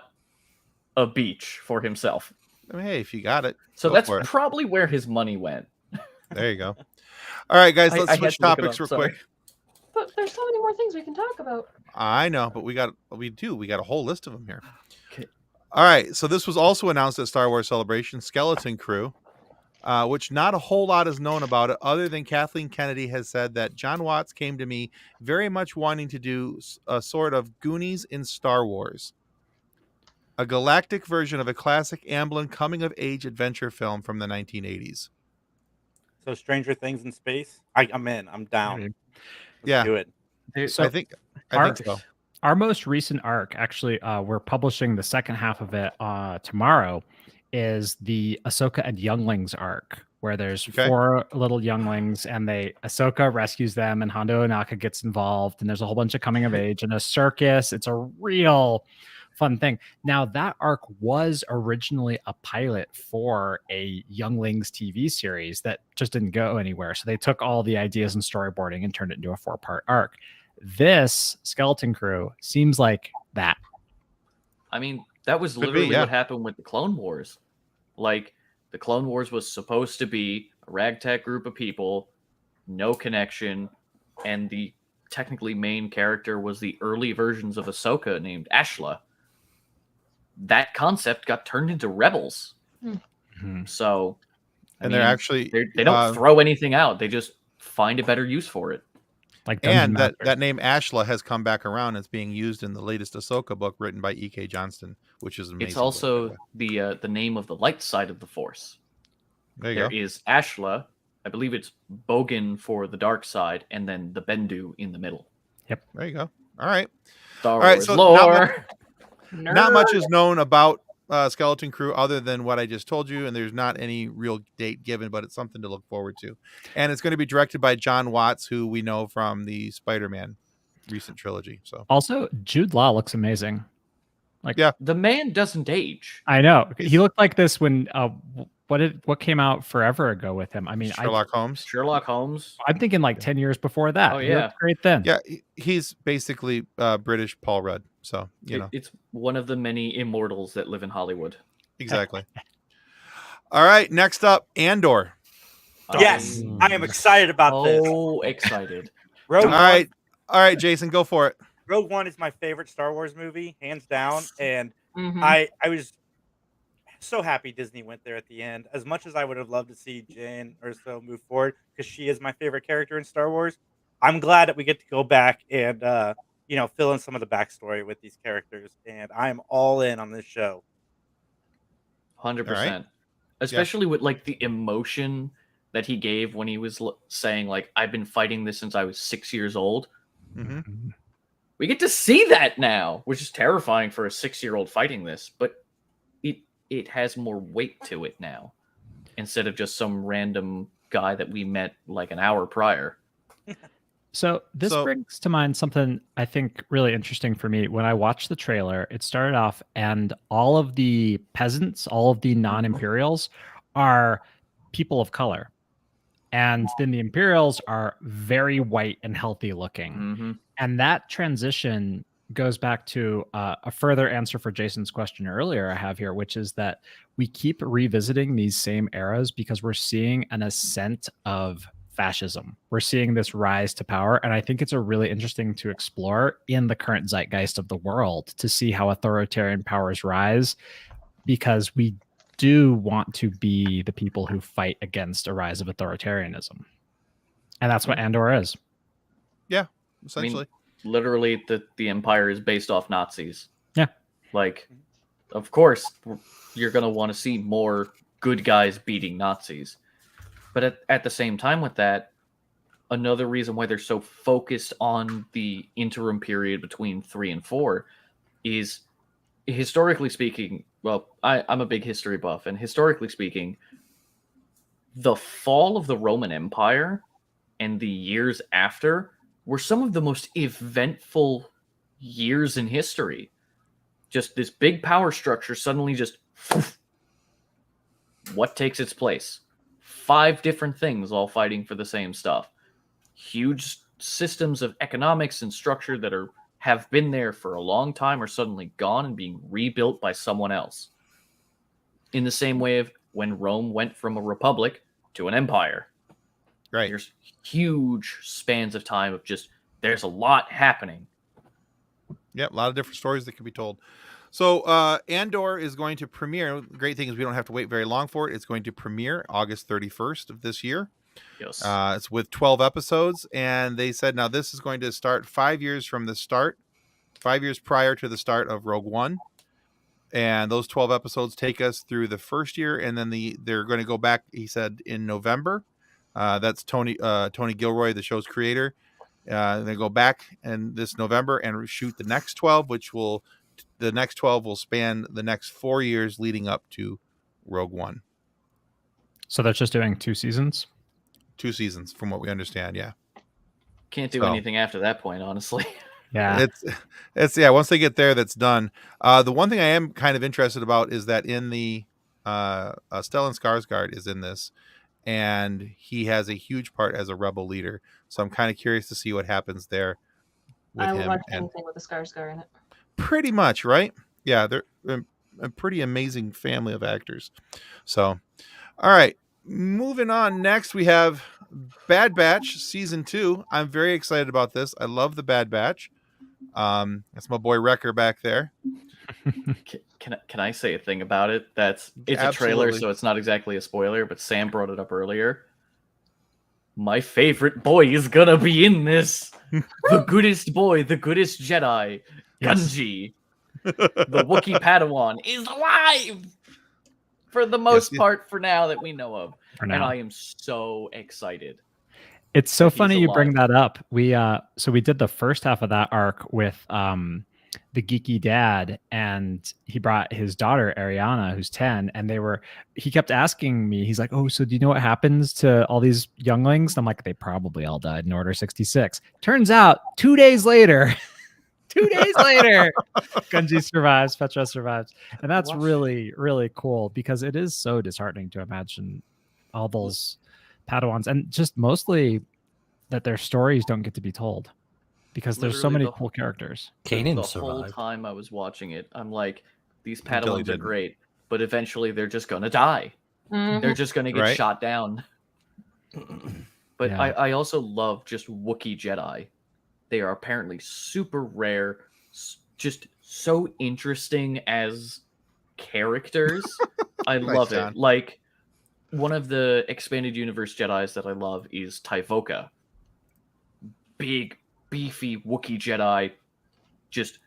Speaker 6: a beach for himself.
Speaker 1: I mean, hey, if you got it.
Speaker 6: So
Speaker 1: Go
Speaker 6: that's
Speaker 1: for it.
Speaker 6: probably where his money went.
Speaker 1: There you go. All right, guys,
Speaker 6: I
Speaker 1: let's
Speaker 6: had
Speaker 1: switch
Speaker 6: to look it
Speaker 1: topics
Speaker 6: up,
Speaker 1: real
Speaker 6: sorry.
Speaker 1: quick.
Speaker 3: But there's so many more things we can talk about.
Speaker 1: I know, but we got a whole list of them here.
Speaker 6: Okay.
Speaker 1: All right, so this was also announced at Star Wars Celebration. Skeleton Crew which not a whole lot is known about it, other than Kathleen Kennedy has said that John Watts came to me very much wanting to do a sort of Goonies in Star Wars, a galactic version of a classic Amblin coming-of-age adventure film from the 1980s.
Speaker 5: So Stranger Things in space. I'm in. I'm down.
Speaker 4: Maybe.
Speaker 1: Yeah.
Speaker 5: Do it.
Speaker 4: So
Speaker 1: I think so.
Speaker 4: Our most recent arc, actually, we're publishing the second half of it tomorrow, is the Ahsoka and Younglings arc, where there's
Speaker 1: Okay.
Speaker 4: 4 little younglings, and Ahsoka rescues them, and Hondo Ohnaka gets involved, and there's a whole bunch of coming of age and a circus. It's a real fun thing. Now, that arc was originally a pilot for a Younglings TV series that just didn't go anywhere. So they took all the ideas and storyboarding and turned it into a 4-part arc. This Skeleton Crew seems like that.
Speaker 6: I mean, that was literally what happened with the Clone Wars. Like, the Clone Wars was supposed to be a ragtag group of people, no connection, and the technically main character was the early versions of Ahsoka named Ashla. That concept got turned into Rebels.
Speaker 4: Mm-hmm.
Speaker 6: So,
Speaker 1: they're actually
Speaker 6: they don't throw anything out; they just find a better use for it.
Speaker 4: Like
Speaker 1: and that name Ashla has come back around. It's being used in the latest Ahsoka book written by E.K. Johnston, which is amazing.
Speaker 6: It's also the name of the light side of the Force.
Speaker 1: There you go.
Speaker 6: There is Ashla. I believe it's Bogan for the dark side, and then the Bendu in the middle.
Speaker 4: Yep.
Speaker 1: There you go. All right.
Speaker 6: Star
Speaker 1: All right.
Speaker 6: Wars
Speaker 1: So
Speaker 6: lore.
Speaker 1: not much is known about Skeleton Crew other than what I just told you, and there's not any real date given, but it's something to look forward to. And it's going to be directed by John Watts, who we know from the Spider-Man recent trilogy. So
Speaker 4: also, Jude Law looks amazing. Like,
Speaker 1: yeah,
Speaker 6: the man doesn't age.
Speaker 4: I know he looked like this when what came out forever ago with him. I mean,
Speaker 1: Sherlock Holmes.
Speaker 6: Sherlock Holmes.
Speaker 4: I'm thinking like 10 years before that.
Speaker 6: Oh
Speaker 4: He
Speaker 6: yeah,
Speaker 4: looked great then.
Speaker 1: Yeah, he's basically British Paul Rudd. So you know,
Speaker 6: it's one of the many immortals that live in Hollywood.
Speaker 1: Exactly. All right, next up, Andor.
Speaker 5: Yes, I am excited about this.
Speaker 6: Oh, excited!
Speaker 5: Rogue One.
Speaker 1: All right, Jason, go for it.
Speaker 5: Rogue One is my favorite Star Wars movie, hands down, and
Speaker 3: Mhm.
Speaker 5: I was so happy Disney went there at the end. As much as I would have loved to see Jyn Erso move forward, because she is my favorite character in Star Wars, I'm glad that we get to go back and fill in some of the backstory with these characters, and I'm all in on this show.
Speaker 6: 100%. Especially with like the emotion that he gave when he was saying like, "I've been fighting this since I was 6 years old."
Speaker 1: Mm-hmm.
Speaker 6: We get to see that now, which is terrifying for a 6-year-old fighting this, but it has more weight to it now instead of just some random guy that we met like an hour prior.
Speaker 4: So this brings to mind something I think really interesting for me. When I watched the trailer, it started off and all of the peasants, all of the non-Imperials are people of color. And then the Imperials are very white and healthy looking.
Speaker 6: Mm-hmm.
Speaker 4: And that transition goes back to a further answer for Jason's question earlier I have here, which is that we keep revisiting these same eras because we're seeing an ascent of fascism. We're seeing this rise to power. And I think it's a really interesting to explore in the current zeitgeist of the world to see how authoritarian powers rise, because we do want to be the people who fight against a rise of authoritarianism. And that's what Andor is.
Speaker 1: Yeah, essentially.
Speaker 6: I mean, literally, the Empire is based off Nazis.
Speaker 4: Yeah.
Speaker 6: Like, of course, you're going to want to see more good guys beating Nazis. But at the same time with that, another reason why they're so focused on the interim period between 3 and 4 is, historically speaking, well, I'm a big history buff, and historically speaking, the fall of the Roman Empire and the years after were some of the most eventful years in history. Just this big power structure suddenly just... What takes its place? 5 different things all fighting for the same stuff. Huge systems of economics and structure that have been there for a long time are suddenly gone and being rebuilt by someone else. In the same way of when Rome went from a republic to an empire.
Speaker 1: Right.
Speaker 6: There's huge spans of time of just, there's a lot happening.
Speaker 1: Yep, a lot of different stories that can be told. So Andor is going to premiere. The great thing is we don't have to wait very long for it. It's going to premiere August 31st of this year.
Speaker 6: Yes.
Speaker 1: It's with 12 episodes, and they said now this is going to start 5 years from the start, 5 years prior to the start of Rogue One. And those 12 episodes take us through the first year, and then they're going to go back, he said, in November. That's Tony Gilroy, the show's creator. They go back in this November and shoot the next 12, the next 12 will span the next 4 years leading up to Rogue One.
Speaker 4: So they're just doing 2 seasons?
Speaker 1: 2 seasons, from what we understand, yeah.
Speaker 6: Can't do anything after that point, honestly.
Speaker 4: Yeah.
Speaker 1: It's once they get there, that's done. The one thing I am kind of interested about is that in the Stellan Skarsgård is in this, and he has a huge part as a rebel leader. So I'm kind of curious to see what happens there with
Speaker 3: I will
Speaker 1: him.
Speaker 3: watch
Speaker 1: And
Speaker 3: anything with a Skarsgård in it.
Speaker 1: pretty much, right? Yeah, they're a pretty amazing family of actors. So, all right, moving on. Next, we have Bad Batch Season 2. I'm very excited about this. I love the Bad Batch. That's my boy Wrecker back there.
Speaker 6: Can I say a thing about it? It's a trailer,
Speaker 1: Absolutely.
Speaker 6: so it's not exactly a spoiler, but Sam brought it up earlier. My favorite boy is gonna be in this. The goodest boy, the goodest Jedi,
Speaker 4: Yes.
Speaker 6: Gunji, the Wookiee Padawan, is alive for the most part for now that we know of.
Speaker 4: For
Speaker 6: And
Speaker 4: now.
Speaker 6: I am so excited.
Speaker 4: It's so
Speaker 6: He's
Speaker 4: funny you bring
Speaker 6: alive.
Speaker 4: that up. We did the first half of that arc with the geeky dad, and he brought his daughter Ariana, who's 10, and he kept asking me, he's like, "Oh, so do you know what happens to all these younglings?" I'm like, "They probably all died in Order 66." Turns out 2 days later, 2 days later, Gunji survives, Petra survives. And that's
Speaker 6: Watch-
Speaker 4: really, really cool, because it is so disheartening to imagine all those Padawans, and just mostly that their stories don't get to be told, because there's so
Speaker 6: Literally
Speaker 4: many
Speaker 6: the
Speaker 4: cool characters.
Speaker 2: Kanan
Speaker 6: the whole
Speaker 2: survived.
Speaker 6: time I was watching it, I'm like, these
Speaker 1: Until he
Speaker 6: Padawans are
Speaker 1: didn't.
Speaker 6: great, but eventually they're just gonna die.
Speaker 3: Mhm.
Speaker 6: They're just gonna get
Speaker 1: Right.
Speaker 6: shot down. But
Speaker 4: Yeah.
Speaker 6: I also love just Wookiee Jedi. They are apparently super rare, just so interesting as characters. I
Speaker 1: Nice,
Speaker 6: love
Speaker 1: John.
Speaker 6: it. Like, one of the expanded universe Jedis that I love is Tyvoka. Big, beefy Wookiee Jedi, just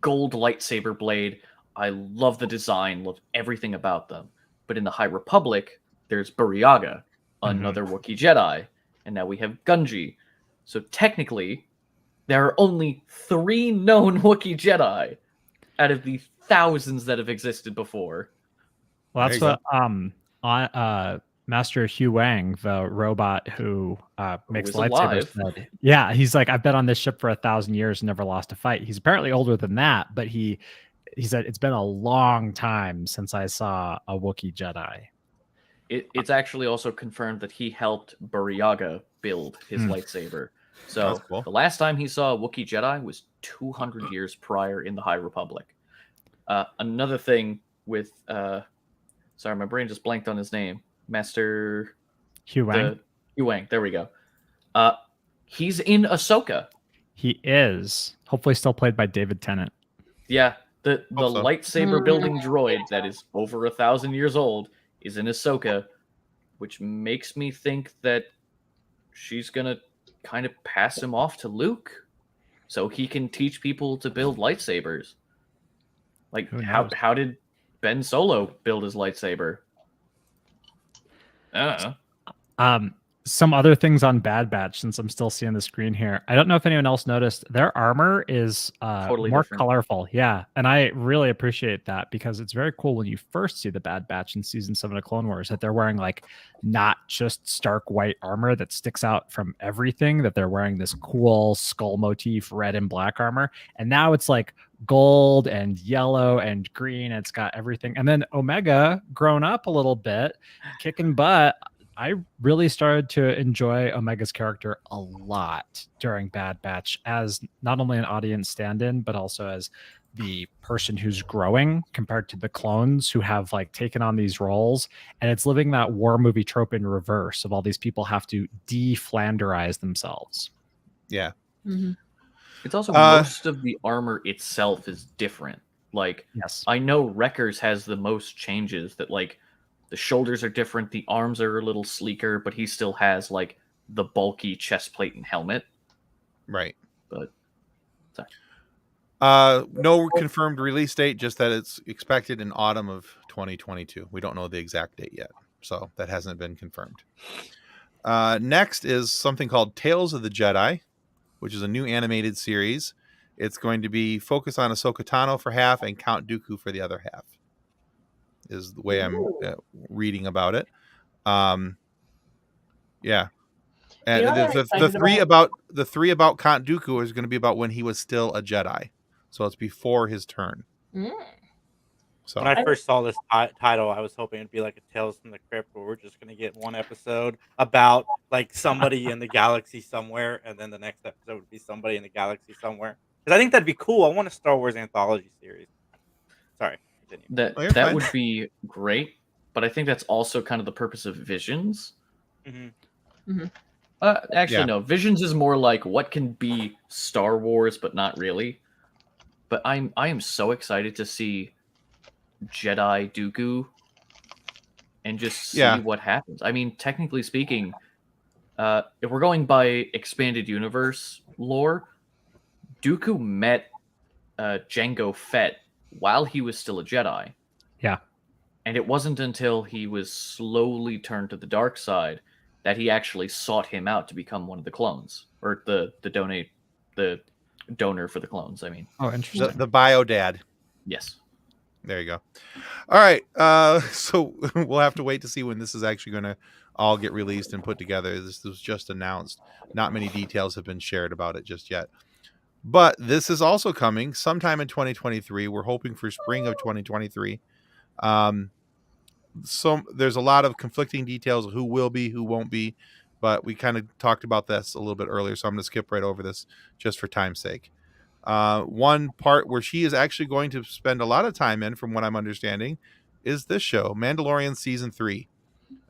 Speaker 6: gold lightsaber blade. I love the design, love everything about them. But in the High Republic, there's Buriaga, another Wookiee Jedi, and now we have Gunji. So technically, there are only 3 known Wookiee Jedi out of the thousands that have existed before.
Speaker 4: Well,
Speaker 1: There
Speaker 4: that's
Speaker 1: you
Speaker 4: what Master Hugh Wang, the robot who makes
Speaker 6: is
Speaker 4: lightsabers,
Speaker 6: alive.
Speaker 4: said. Yeah, he's like, "I've been on this ship for 1,000 years and never lost a fight." He's apparently older than that, but he said it's been a long time since I saw a Wookiee Jedi.
Speaker 6: It's actually also confirmed that he helped Buriaga build his lightsaber. So
Speaker 1: That's cool.
Speaker 6: the last time he saw a Wookiee Jedi was 200 years prior in the High Republic. Another thing with sorry, my brain just blanked on his name. Master
Speaker 4: Hugh Wang.
Speaker 6: Hugh Wang. There we go. He's in Ahsoka.
Speaker 4: He is hopefully still played by David Tennant.
Speaker 6: Yeah, the
Speaker 1: Hope so.
Speaker 6: lightsaber building droid that is over 1,000 years old is in Ahsoka, which makes me think that she's gonna kind of pass him off to Luke, so he can teach people to build lightsabers. Like,
Speaker 4: Who
Speaker 6: how
Speaker 4: knows?
Speaker 6: how did Ben Solo build his lightsaber? I don't know.
Speaker 4: Some other things on Bad Batch, since I'm still seeing the screen here. I don't know if anyone else noticed, their armor is
Speaker 6: Totally
Speaker 4: more
Speaker 6: different.
Speaker 4: colorful. Yeah. And I really appreciate that, because it's very cool when you first see the Bad Batch in season 7 of Clone Wars that they're wearing like not just stark white armor that sticks out from everything, that they're wearing this cool skull motif red and black armor. And now it's like gold and yellow and green. It's got everything. And then Omega grown up a little bit, kicking butt. I really started to enjoy Omega's character a lot during Bad Batch, as not only an audience stand-in, but also as the person who's growing compared to the clones who have like taken on these roles. And it's living that war movie trope in reverse of all these people have to de-Flanderize themselves.
Speaker 1: Yeah.
Speaker 3: Mhm.
Speaker 6: It's also most of the armor itself is different. Like,
Speaker 4: Yes.
Speaker 6: I know Wrecker's has the most changes. That like the shoulders are different, the arms are a little sleeker, but he still has like the bulky chest plate and helmet.
Speaker 1: Right.
Speaker 6: But sorry.
Speaker 1: No confirmed release date, just that it's expected in autumn of 2022. We don't know the exact date yet, so that hasn't been confirmed. Next is something called Tales of the Jedi, which is a new animated series. It's going to be focused on Ahsoka Tano for half and Count Dooku for the other half, is the way I'm reading about it. Yeah. And
Speaker 3: You know what I'm
Speaker 1: the
Speaker 3: excited
Speaker 1: three
Speaker 3: about?
Speaker 1: the three about Count Dooku is going to be about when he was still a Jedi. So it's before his turn.
Speaker 3: Mm.
Speaker 1: So
Speaker 5: When I first saw this title, I was hoping it'd be like a Tales from the Crypt, where we're just gonna get one episode about like somebody in the galaxy somewhere, and then the next episode would be somebody in the galaxy somewhere. Because I think that'd be cool. I want a Star Wars anthology series. Sorry, continue.
Speaker 6: That
Speaker 1: Oh, you're
Speaker 6: that
Speaker 1: fine.
Speaker 6: would be great, but I think that's also kind of the purpose of Visions.
Speaker 5: Mm-hmm.
Speaker 6: Actually,
Speaker 1: Yeah.
Speaker 6: no. Visions is more like what can be Star Wars, but not really. But I am so excited to see Jedi Dooku and just see what happens. I mean, technically speaking, if we're going by expanded universe lore, Dooku met Jango Fett while he was still a Jedi.
Speaker 4: Yeah.
Speaker 6: And it wasn't until he was slowly turned to the dark side that he actually sought him out to become one of the clones, or the donor for the clones. I mean,
Speaker 4: Oh, interesting.
Speaker 1: the bio dad.
Speaker 6: yes.
Speaker 1: There you go. All right. So we'll have to wait to see when this is actually going to all get released and put together. This was just announced. Not many details have been shared about it just yet. But this is also coming sometime in 2023. We're hoping for spring of 2023. So there's a lot of conflicting details of who will be, who won't be, but we kind of talked about this a little bit earlier, so I'm going to skip right over this just for time's sake. One part where she is actually going to spend a lot of time in, from what I'm understanding, is this show, Mandalorian Season 3.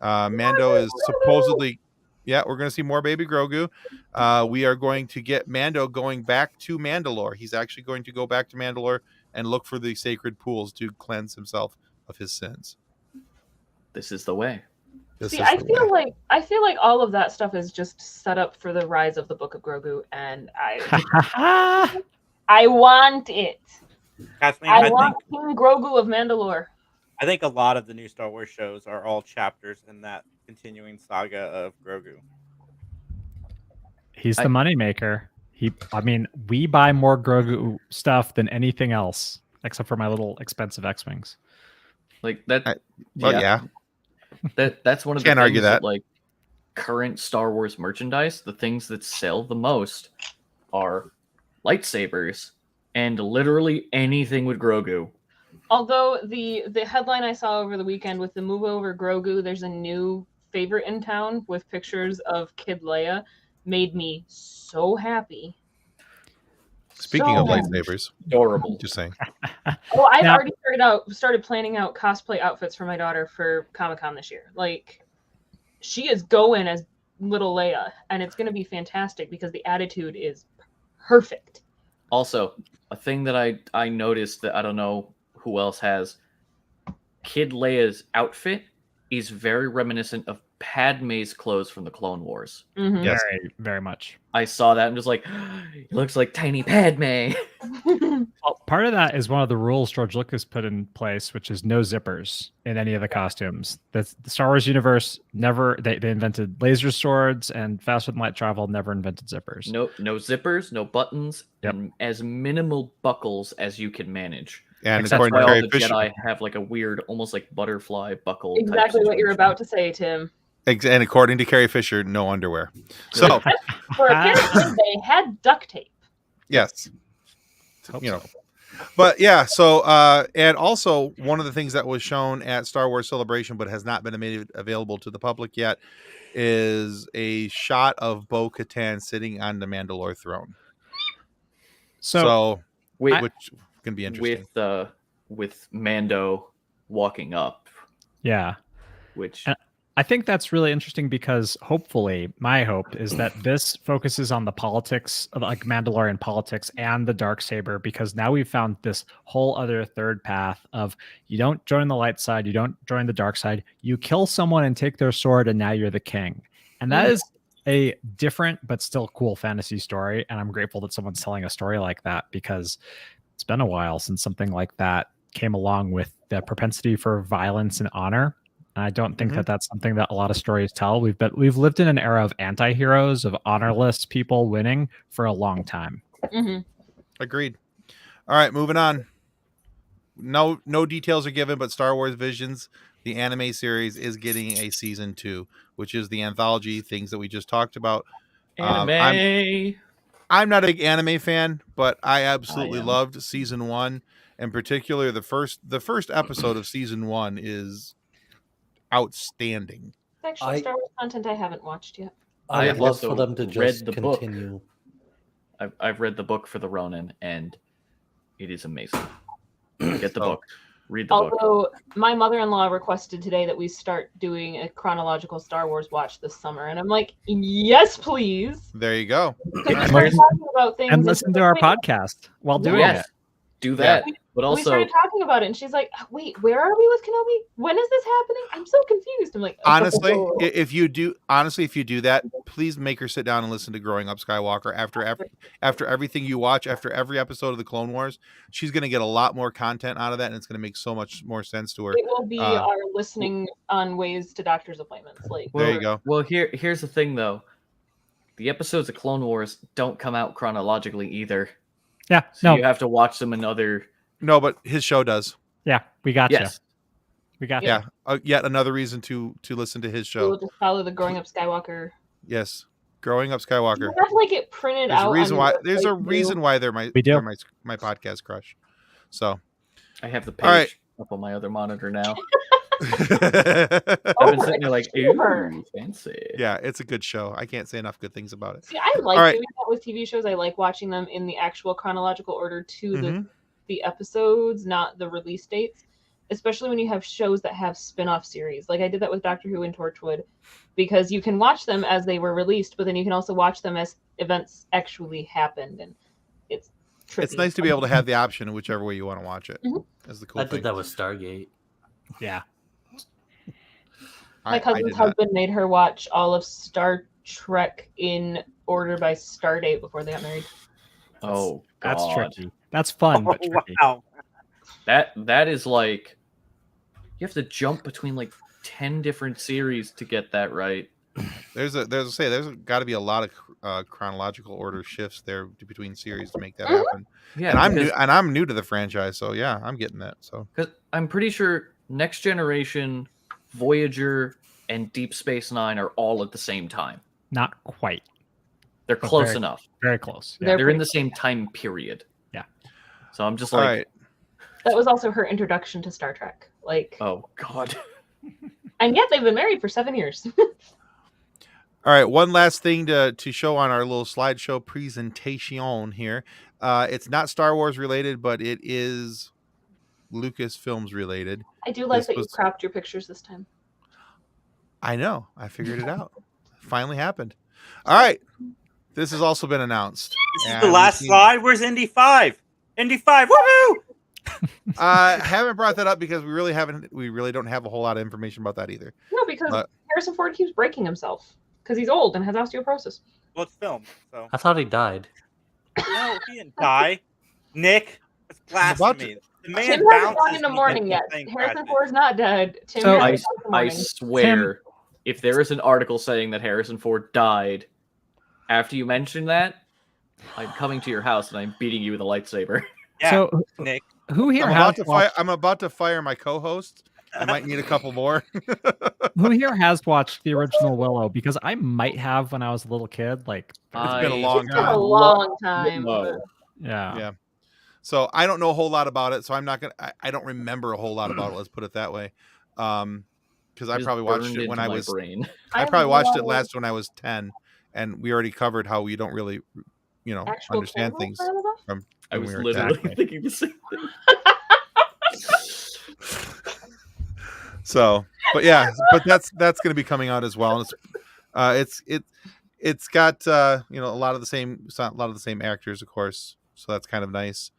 Speaker 1: Mando is supposedly, we're going to see more baby Grogu. We are going to get Mando going back to Mandalore. He's actually going to go back to Mandalore and look for the sacred pools to cleanse himself of his sins.
Speaker 6: This is the way.
Speaker 3: See, I feel like all of that stuff is just set up for the rise of the Book of Grogu, and I want it.
Speaker 5: Kathleen,
Speaker 3: I want King Grogu of Mandalore.
Speaker 5: I think a lot of the new Star Wars shows are all chapters in that continuing saga of Grogu.
Speaker 4: He's the moneymaker. We buy more Grogu stuff than anything else, except for my little expensive X-Wings.
Speaker 6: Like that. That's one of the
Speaker 1: Can't
Speaker 6: things
Speaker 1: argue that.
Speaker 6: Like current Star Wars merchandise, the things that sell the most are lightsabers and literally anything with Grogu.
Speaker 3: Although the headline I saw over the weekend with the move over Grogu, there's a new favorite in town with pictures of Kid Leia, made me so happy.
Speaker 1: Speaking of lightsabers,
Speaker 6: adorable.
Speaker 1: Just saying.
Speaker 3: Oh, I've already started planning out cosplay outfits for my daughter for Comic-Con this year. Like, she is going as little Leia, and it's going to be fantastic because the attitude is perfect.
Speaker 6: Also, a thing that I noticed that I don't know who else has, Kid Leia's outfit is very reminiscent of Padme's clothes from the Clone Wars.
Speaker 3: Mm-hmm.
Speaker 1: Yes.
Speaker 4: Very, very much.
Speaker 6: I saw that and just like, it looks like tiny Padme.
Speaker 4: Well, part of that is one of the rules George Lucas put in place, which is no zippers in any of the costumes. That's the Star Wars universe never. They invented laser swords, and faster than light travel never invented zippers.
Speaker 6: No zippers, no buttons,
Speaker 4: Yep.
Speaker 6: and as minimal buckles as you can manage.
Speaker 1: And
Speaker 6: That's
Speaker 1: according
Speaker 6: why
Speaker 1: to
Speaker 6: all
Speaker 1: Carrie
Speaker 6: the
Speaker 1: Fisher,
Speaker 6: Jedi have like a weird, almost like butterfly buckle.
Speaker 3: Exactly what you're about to say, Tim.
Speaker 1: and according to Carrie Fisher, no underwear. So
Speaker 3: For apparently they had duct tape.
Speaker 1: yes, But yeah, so and also one of the things that was shown at Star Wars Celebration but has not been made available to the public yet is a shot of Bo-Katan sitting on the Mandalore throne. So which can be interesting.
Speaker 6: With Mando walking up.
Speaker 4: Yeah.
Speaker 6: Which
Speaker 4: I think that's really interesting because hopefully my hope is that this focuses on the politics of like Mandalorian politics and the Darksaber, because now we've found this whole other third path of you don't join the light side, you don't join the dark side, you kill someone and take their sword and now you're the king. And that is a different but still cool fantasy story. And I'm grateful that someone's telling a story like that, because it's been a while since something like that came along with the propensity for violence and honor. I don't think that that's something that a lot of stories tell. We've lived in an era of anti-heroes, of honorless people winning for a long time.
Speaker 1: Agreed. All right, moving on. No details are given, but Star Wars Visions, the anime series, is getting a season 2, which is the anthology things that we just talked about.
Speaker 6: Anime.
Speaker 1: I'm not a big anime fan, but I absolutely loved season 1. In particular, the first episode of season 1 is outstanding.
Speaker 3: Actually, Star Wars content I haven't watched yet.
Speaker 2: I would love
Speaker 6: also
Speaker 2: for them to
Speaker 6: read
Speaker 2: just
Speaker 6: the book.
Speaker 2: continue.
Speaker 6: I've read the book for the Ronin, and it is amazing. Get the book. Read the book.
Speaker 3: Although my mother-in-law requested today that we start doing a chronological Star Wars watch this summer, and I'm like, yes, please.
Speaker 1: There you go.
Speaker 3: Because we started talking about things
Speaker 4: And listen to our podcast while doing it.
Speaker 6: Do that. But
Speaker 3: we
Speaker 6: also,
Speaker 3: started talking about it, and she's like, wait, where are we with Kenobi? When is this happening? I'm so confused. I'm like,
Speaker 1: honestly, if you do that, please make her sit down and listen to Growing Up Skywalker after everything you watch, after every episode of the Clone Wars. She's going to get a lot more content out of that, and it's going to make so much more sense to her.
Speaker 3: It will be our listening on ways to doctor's appointments. Like,
Speaker 1: there you go.
Speaker 6: Well, here's the thing, though. The episodes of Clone Wars don't come out chronologically either.
Speaker 4: Yeah,
Speaker 6: so you have to watch them in other.
Speaker 1: No, but his show does.
Speaker 4: Yeah, we got you. We got
Speaker 1: you. Yeah, yet another reason to listen to his show.
Speaker 3: We'll just follow the Growing Up Skywalker.
Speaker 1: Yes, Growing Up Skywalker.
Speaker 3: You have to like it printed out.
Speaker 1: There's a reason why they're my podcast crush. So
Speaker 6: I have the page up on my other monitor now. I've been sitting there like, ooh, fancy.
Speaker 1: Yeah, it's a good show. I can't say enough good things about it.
Speaker 3: See, I like doing that with TV shows. I like watching them in the actual chronological order to the episodes, not the release dates. Especially when you have shows that have spin-off series. Like I did that with Doctor Who and Torchwood, because you can watch them as they were released, but then you can also watch them as events actually happened, and it's trippy.
Speaker 1: It's nice to be able to have the option whichever way you want to watch it. That's the cool thing.
Speaker 2: I did that with Stargate.
Speaker 4: Yeah.
Speaker 3: My cousin's husband made her watch all of Star Trek in order by star date before they got married.
Speaker 6: Oh,
Speaker 4: that's
Speaker 6: God.
Speaker 4: tricky. That's fun, but tricky.
Speaker 5: Wow.
Speaker 6: That is like you have to jump between like 10 different series to get that right.
Speaker 1: There's got to be a lot of chronological order shifts there between series to make that happen.
Speaker 6: Yeah,
Speaker 1: and I'm new to the franchise, so yeah, I'm getting that. So
Speaker 6: because I'm pretty sure Next Generation, Voyager, and Deep Space Nine are all at the same time.
Speaker 4: Not quite.
Speaker 6: They're close enough.
Speaker 4: Very close. Yeah.
Speaker 6: They're in the same time period.
Speaker 4: Yeah.
Speaker 6: So I'm just like,
Speaker 3: that was also her introduction to Star Trek. Like,
Speaker 6: oh God.
Speaker 3: And yet they've been married for 7 years.
Speaker 1: All right, one last thing to show on our little slideshow presentation here. It's not Star Wars related, but it is Lucasfilms related.
Speaker 3: I do like that you cropped your pictures this time.
Speaker 1: I know. I figured it out. Finally happened. All right. This has also been announced.
Speaker 5: This is the last slide. Where's Indy 5? Indy 5. Woohoo!
Speaker 1: Haven't brought that up because we really don't have a whole lot of information about that either.
Speaker 3: No, because Harrison Ford keeps breaking himself because he's old and has osteoporosis.
Speaker 5: Well, it's filmed, so.
Speaker 2: I thought he died.
Speaker 5: No, he didn't die. Nick, that's blasphemy. The man
Speaker 3: Tim hasn't gone in the morning yet. Harrison Ford's not dead. Tim
Speaker 6: so I swear, if there is an article saying that Harrison Ford died, after you mention that, I'm coming to your house and I'm beating you with a lightsaber.
Speaker 5: Yeah,
Speaker 4: so,
Speaker 5: Nick.
Speaker 4: Who here
Speaker 1: I'm about to fire my co-host. I might need a couple more.
Speaker 4: Who here has watched the original Willow? Because I might have when I was a little kid. Like
Speaker 1: it's been a long time.
Speaker 3: A long time.
Speaker 4: Yeah.
Speaker 1: So I don't know a whole lot about it. So I'm not gonna. I don't remember a whole lot about it. Let's put it that way. Because I probably watched it when I was. I probably watched it last when I was 10, and we already covered how we don't really, understand things from.
Speaker 6: I was literally thinking the same thing.
Speaker 1: So But yeah, but that's going to be coming out as well. And it's got a lot of the same actors, of course. So that's kind of nice.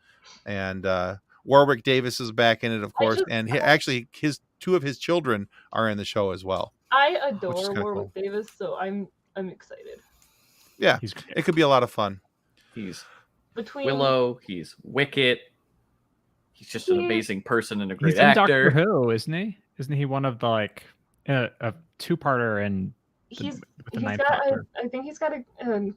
Speaker 1: And Warwick Davis is back in it, of course, and actually two of his children are in the show as well.
Speaker 3: I adore
Speaker 1: cool.
Speaker 3: Warwick Davis, so I'm excited.
Speaker 1: Yeah, it could be a lot of fun.
Speaker 6: He's
Speaker 3: Between
Speaker 6: Willow, he's Wicket. He's just an amazing person and a great
Speaker 4: He's in
Speaker 6: actor.
Speaker 4: Doctor Who, isn't he? Isn't he one of the a two-parter and
Speaker 3: he's got I think he's got an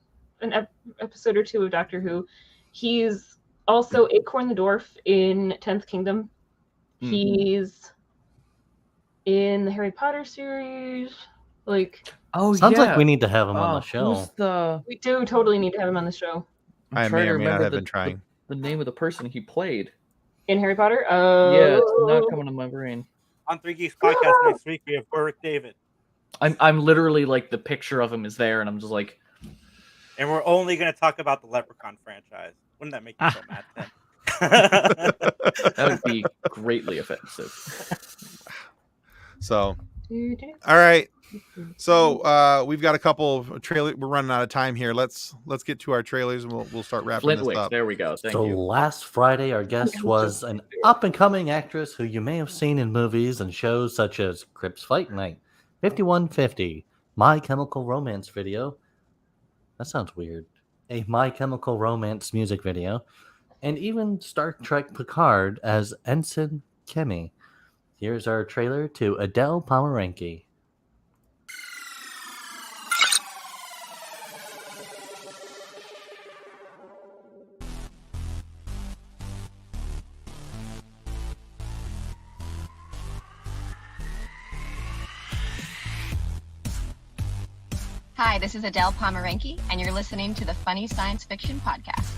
Speaker 3: episode or two of Doctor Who. He's also Acorn the Dwarf in 10th Kingdom. He's in the Harry Potter series.
Speaker 2: Sounds like we need to have him on the show.
Speaker 3: We do totally need to have him on the show.
Speaker 1: I may or may not have been trying.
Speaker 6: The name of the person he played
Speaker 3: in Harry Potter.
Speaker 6: Yeah, it's not coming to my brain.
Speaker 5: On 3 Geeks podcast next week, we have Warwick Davis.
Speaker 6: I'm literally like, the picture of him is there, and I'm just like,
Speaker 5: and we're only going to talk about the Leprechaun franchise. Wouldn't that make you so mad, Tim?
Speaker 6: That would be greatly offensive.
Speaker 1: So, all right. So we've got a couple of trailers. We're running out of time here. Let's get to our trailers, and we'll start wrapping this up.
Speaker 6: There we go. Thank you.
Speaker 2: Last Friday, our guest was an up-and-coming actress who you may have seen in movies and shows such as Crips Fight Night, 5150, My Chemical Romance video. That sounds weird. A My Chemical Romance music video, and even Star Trek Picard as Ensign Kemi. Here's our trailer to Adele Pomeranke.
Speaker 7: Hi, this is Adele Pomeranke, and you're listening to the Funny Science Fiction Podcast.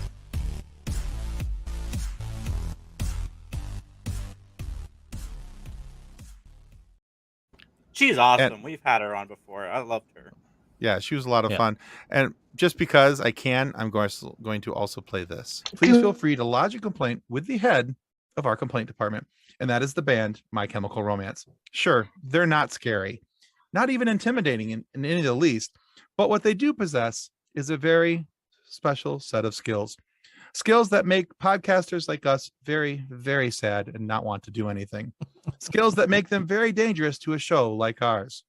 Speaker 5: She's awesome. We've had her on before. I loved her.
Speaker 1: Yeah, she was a lot of fun. And just because I can, I'm going to also play this. Please feel free to lodge a complaint with the head of our complaint department, and that is the band My Chemical Romance. Sure, they're not scary, not even intimidating in any of the least, but what they do possess is a very special set of skills. Skills that make podcasters like us very, very sad and not want to do anything. Skills that make them very dangerous to a show like ours.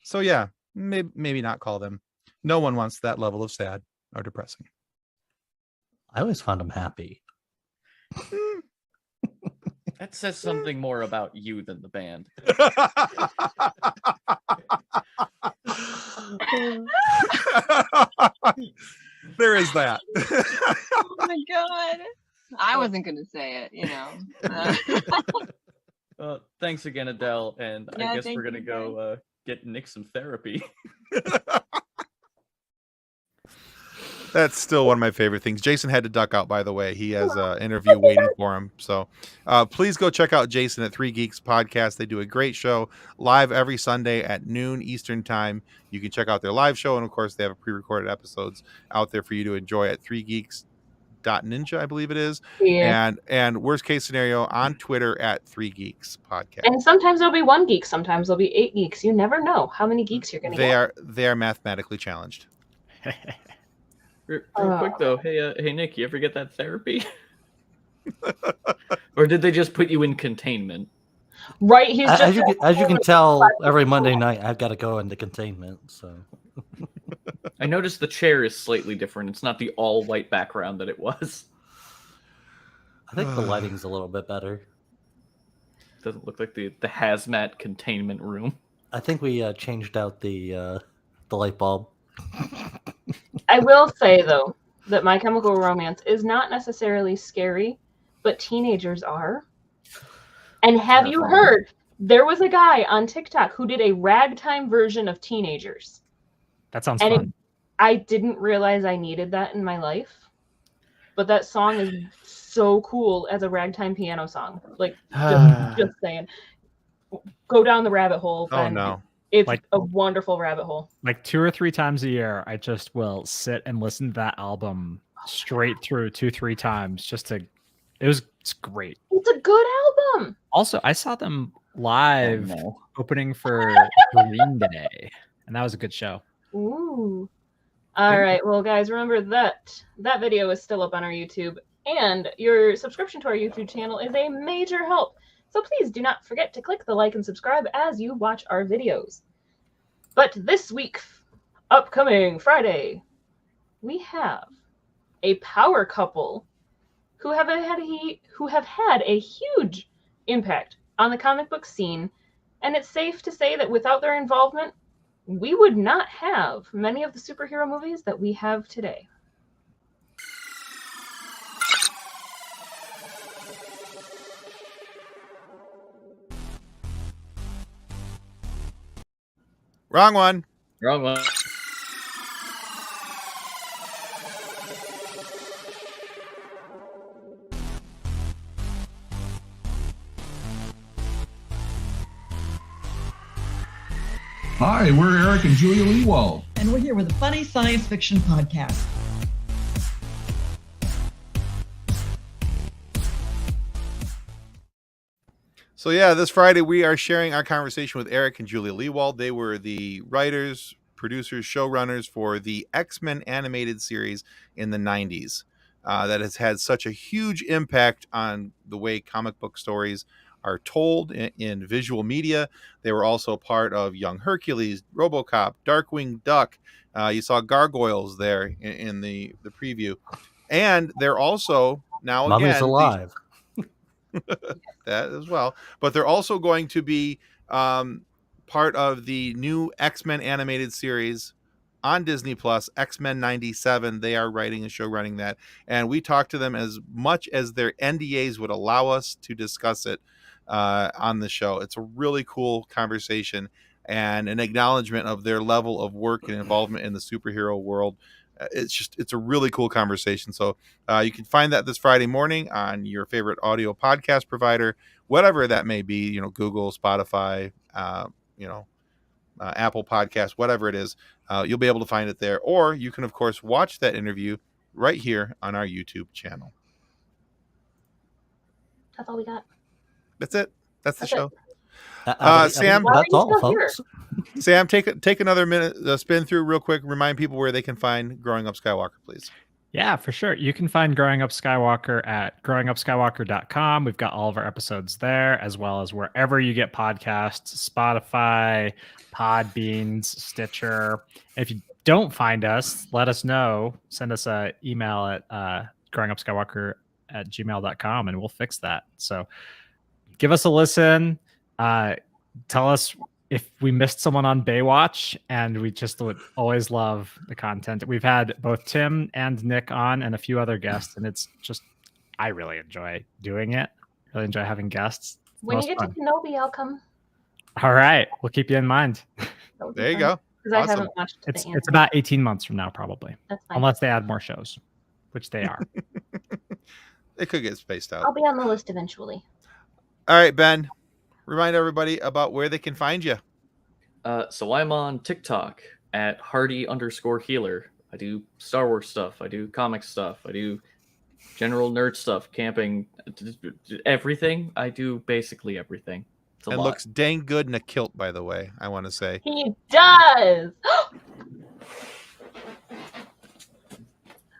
Speaker 1: So yeah, maybe not call them. No one wants that level of sad or depressing.
Speaker 2: I always found them happy.
Speaker 6: That says something more about you than the band.
Speaker 1: There is that.
Speaker 7: Oh my god. I wasn't going to say it, you know.
Speaker 6: Thanks again, Adele, and
Speaker 7: Yeah,
Speaker 6: I guess
Speaker 7: thank
Speaker 6: we're going to
Speaker 7: you,
Speaker 6: go get Nick some therapy.
Speaker 1: That's still one of my favorite things. Jason had to duck out, by the way. He has an interview waiting for him. So please go check out Jason at 3 Geeks Podcast. They do a great show live every Sunday at noon Eastern time. You can check out their live show. And of course, they have pre-recorded episodes out there for you to enjoy at 3geeks.ninja, I believe it is.
Speaker 3: Yeah.
Speaker 1: And worst case scenario on Twitter at 3 Geeks Podcast.
Speaker 3: And sometimes there'll be 1 geek. Sometimes there'll be 8 geeks. You never know how many geeks you're going to get.
Speaker 1: They are mathematically challenged.
Speaker 6: Real quick though, hey Nick, you ever get that therapy? Or did they just put you in containment?
Speaker 3: Right, he's just
Speaker 2: as you can tell, every Monday night I've got to go into containment. So
Speaker 6: I noticed the chair is slightly different. It's not the all white background that it was.
Speaker 2: I think the lighting's a little bit better.
Speaker 6: Doesn't look like the hazmat containment room.
Speaker 2: I think we changed out the light bulb.
Speaker 3: I will say, though, that My Chemical Romance is not necessarily scary, but teenagers are. And have you heard, there was a guy on TikTok who did a ragtime version of Teenagers.
Speaker 4: That sounds fun.
Speaker 3: I didn't realize I needed that in my life, but that song is so cool as a ragtime piano song. Like, just saying. Go down the rabbit hole.
Speaker 1: Oh, no.
Speaker 3: It's a wonderful rabbit hole.
Speaker 4: Like 2 or 3 times a year, I just will sit and listen to that album straight through 2-3 times it's great.
Speaker 3: It's a good album.
Speaker 4: Also, I saw them live
Speaker 6: no.
Speaker 4: opening for Green Day, and that was a good show.
Speaker 3: Ooh. All right. Well, guys, remember that video is still up on our YouTube, and your subscription to our YouTube channel is a major help. So please do not forget to click the like and subscribe as you watch our videos. But this week, upcoming Friday, we have a power couple who have had a huge impact on the comic book scene, and it's safe to say that without their involvement, we would not have many of the superhero movies that we have today.
Speaker 1: Wrong one.
Speaker 6: Wrong one.
Speaker 8: Hi, we're Eric and Julia Leewald.
Speaker 9: And we're here with a funny science fiction podcast.
Speaker 1: So yeah, this Friday we are sharing our conversation with Eric and Julia Leewald. They were the writers, producers, showrunners for the X-Men animated series in the 90s. That has had such a huge impact on the way comic book stories are told in visual media. They were also part of Young Hercules, RoboCop, Darkwing Duck. You saw Gargoyles there in the preview. And they're also now
Speaker 2: Mummy's
Speaker 1: again
Speaker 2: alive.
Speaker 1: that as well. But they're also going to be part of the new X-Men animated series on Disney Plus, X-Men 97. They are writing and show running that. And we talked to them as much as their NDAs would allow us to discuss it on the show. It's a really cool conversation and an acknowledgement of their level of work and involvement in the superhero world. It's a really cool conversation. So you can find that this Friday morning on your favorite audio podcast provider, whatever that may be, Google, Spotify, Apple Podcasts, whatever it is. You'll be able to find it there. Or you can, of course, watch that interview right here on our YouTube channel.
Speaker 3: That's all we got.
Speaker 1: That's it. That's the show.
Speaker 2: Sam, that's all, folks.
Speaker 1: Sam, take another minute, spin through real quick. Remind people where they can find Growing Up Skywalker, please.
Speaker 4: Yeah, for sure. You can find Growing Up Skywalker at growingupskywalker.com. We've got all of our episodes there, as well as wherever you get podcasts, Spotify, Podbeans, Stitcher. If you don't find us, let us know. Send us an email at growingupskywalker@gmail.com, and we'll fix that. So give us a listen. Tell us if we missed someone on Baywatch, and we just would always love the content. We've had both Tim and Nick on and a few other guests, and it's just, I really enjoy doing it. Really enjoy having guests.
Speaker 3: When you get to Kenobi, I'll come.
Speaker 4: All right. We'll keep you in mind.
Speaker 1: There you go.
Speaker 3: Because I haven't watched
Speaker 4: It's about 18 months from now, probably.
Speaker 3: That's fine.
Speaker 4: Unless they add more shows, which they are.
Speaker 1: It could get spaced out.
Speaker 3: I'll be on the list eventually.
Speaker 1: All right, Ben. Remind everybody about where they can find you.
Speaker 6: So I'm on TikTok at Hardy_healer. I do Star Wars stuff. I do comic stuff. I do general nerd stuff, camping, everything. I do basically everything. It's a lot.
Speaker 1: Looks dang good in a kilt, by the way, I want to say.
Speaker 3: He does!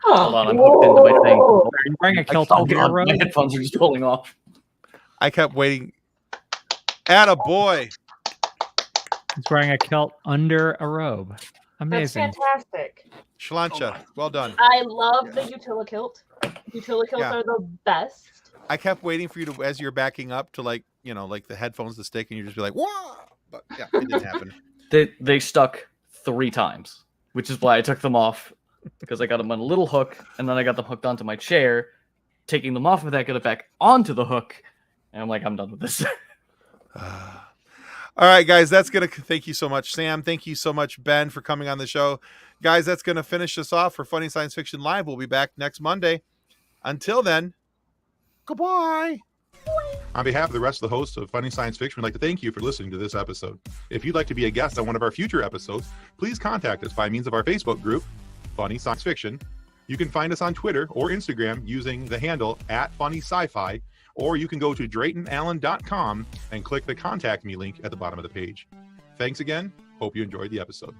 Speaker 6: Hold on, I'm hooked into my thing.
Speaker 4: Are you wearing a kilt under a robe?
Speaker 6: My headphones are just pulling off.
Speaker 1: I kept waiting. Atta boy.
Speaker 4: He's wearing a kilt under a robe. Amazing.
Speaker 3: That's fantastic.
Speaker 1: Shlancha, well done.
Speaker 3: I love the Utilikilt. Utilakilts are the best.
Speaker 1: I kept waiting for you to, as you're backing up, to like the headphones to stick, and you just be like, "Whoa!" But yeah, it didn't happen.
Speaker 6: They stuck 3 times, which is why I took them off, because I got them on a little hook, and then I got them hooked onto my chair. Taking them off of that, got it back onto the hook, and I'm like, I'm done with this.
Speaker 1: All right, guys, thank you so much, Sam. Thank you so much, Ben, for coming on the show. Guys, that's going to finish us off for Funny Science Fiction Live. We'll be back next Monday. Until then, goodbye.
Speaker 10: On behalf of the rest of the hosts of Funny Science Fiction, we'd like to thank you for listening to this episode. If you'd like to be a guest on one of our future episodes, please contact us by means of our Facebook group, Funny Science Fiction. You can find us on Twitter or Instagram using the handle @FunnySci-Fi, or you can go to DraytonAllen.com and click the Contact Me link at the bottom of the page. Thanks again. Hope you enjoyed the episode.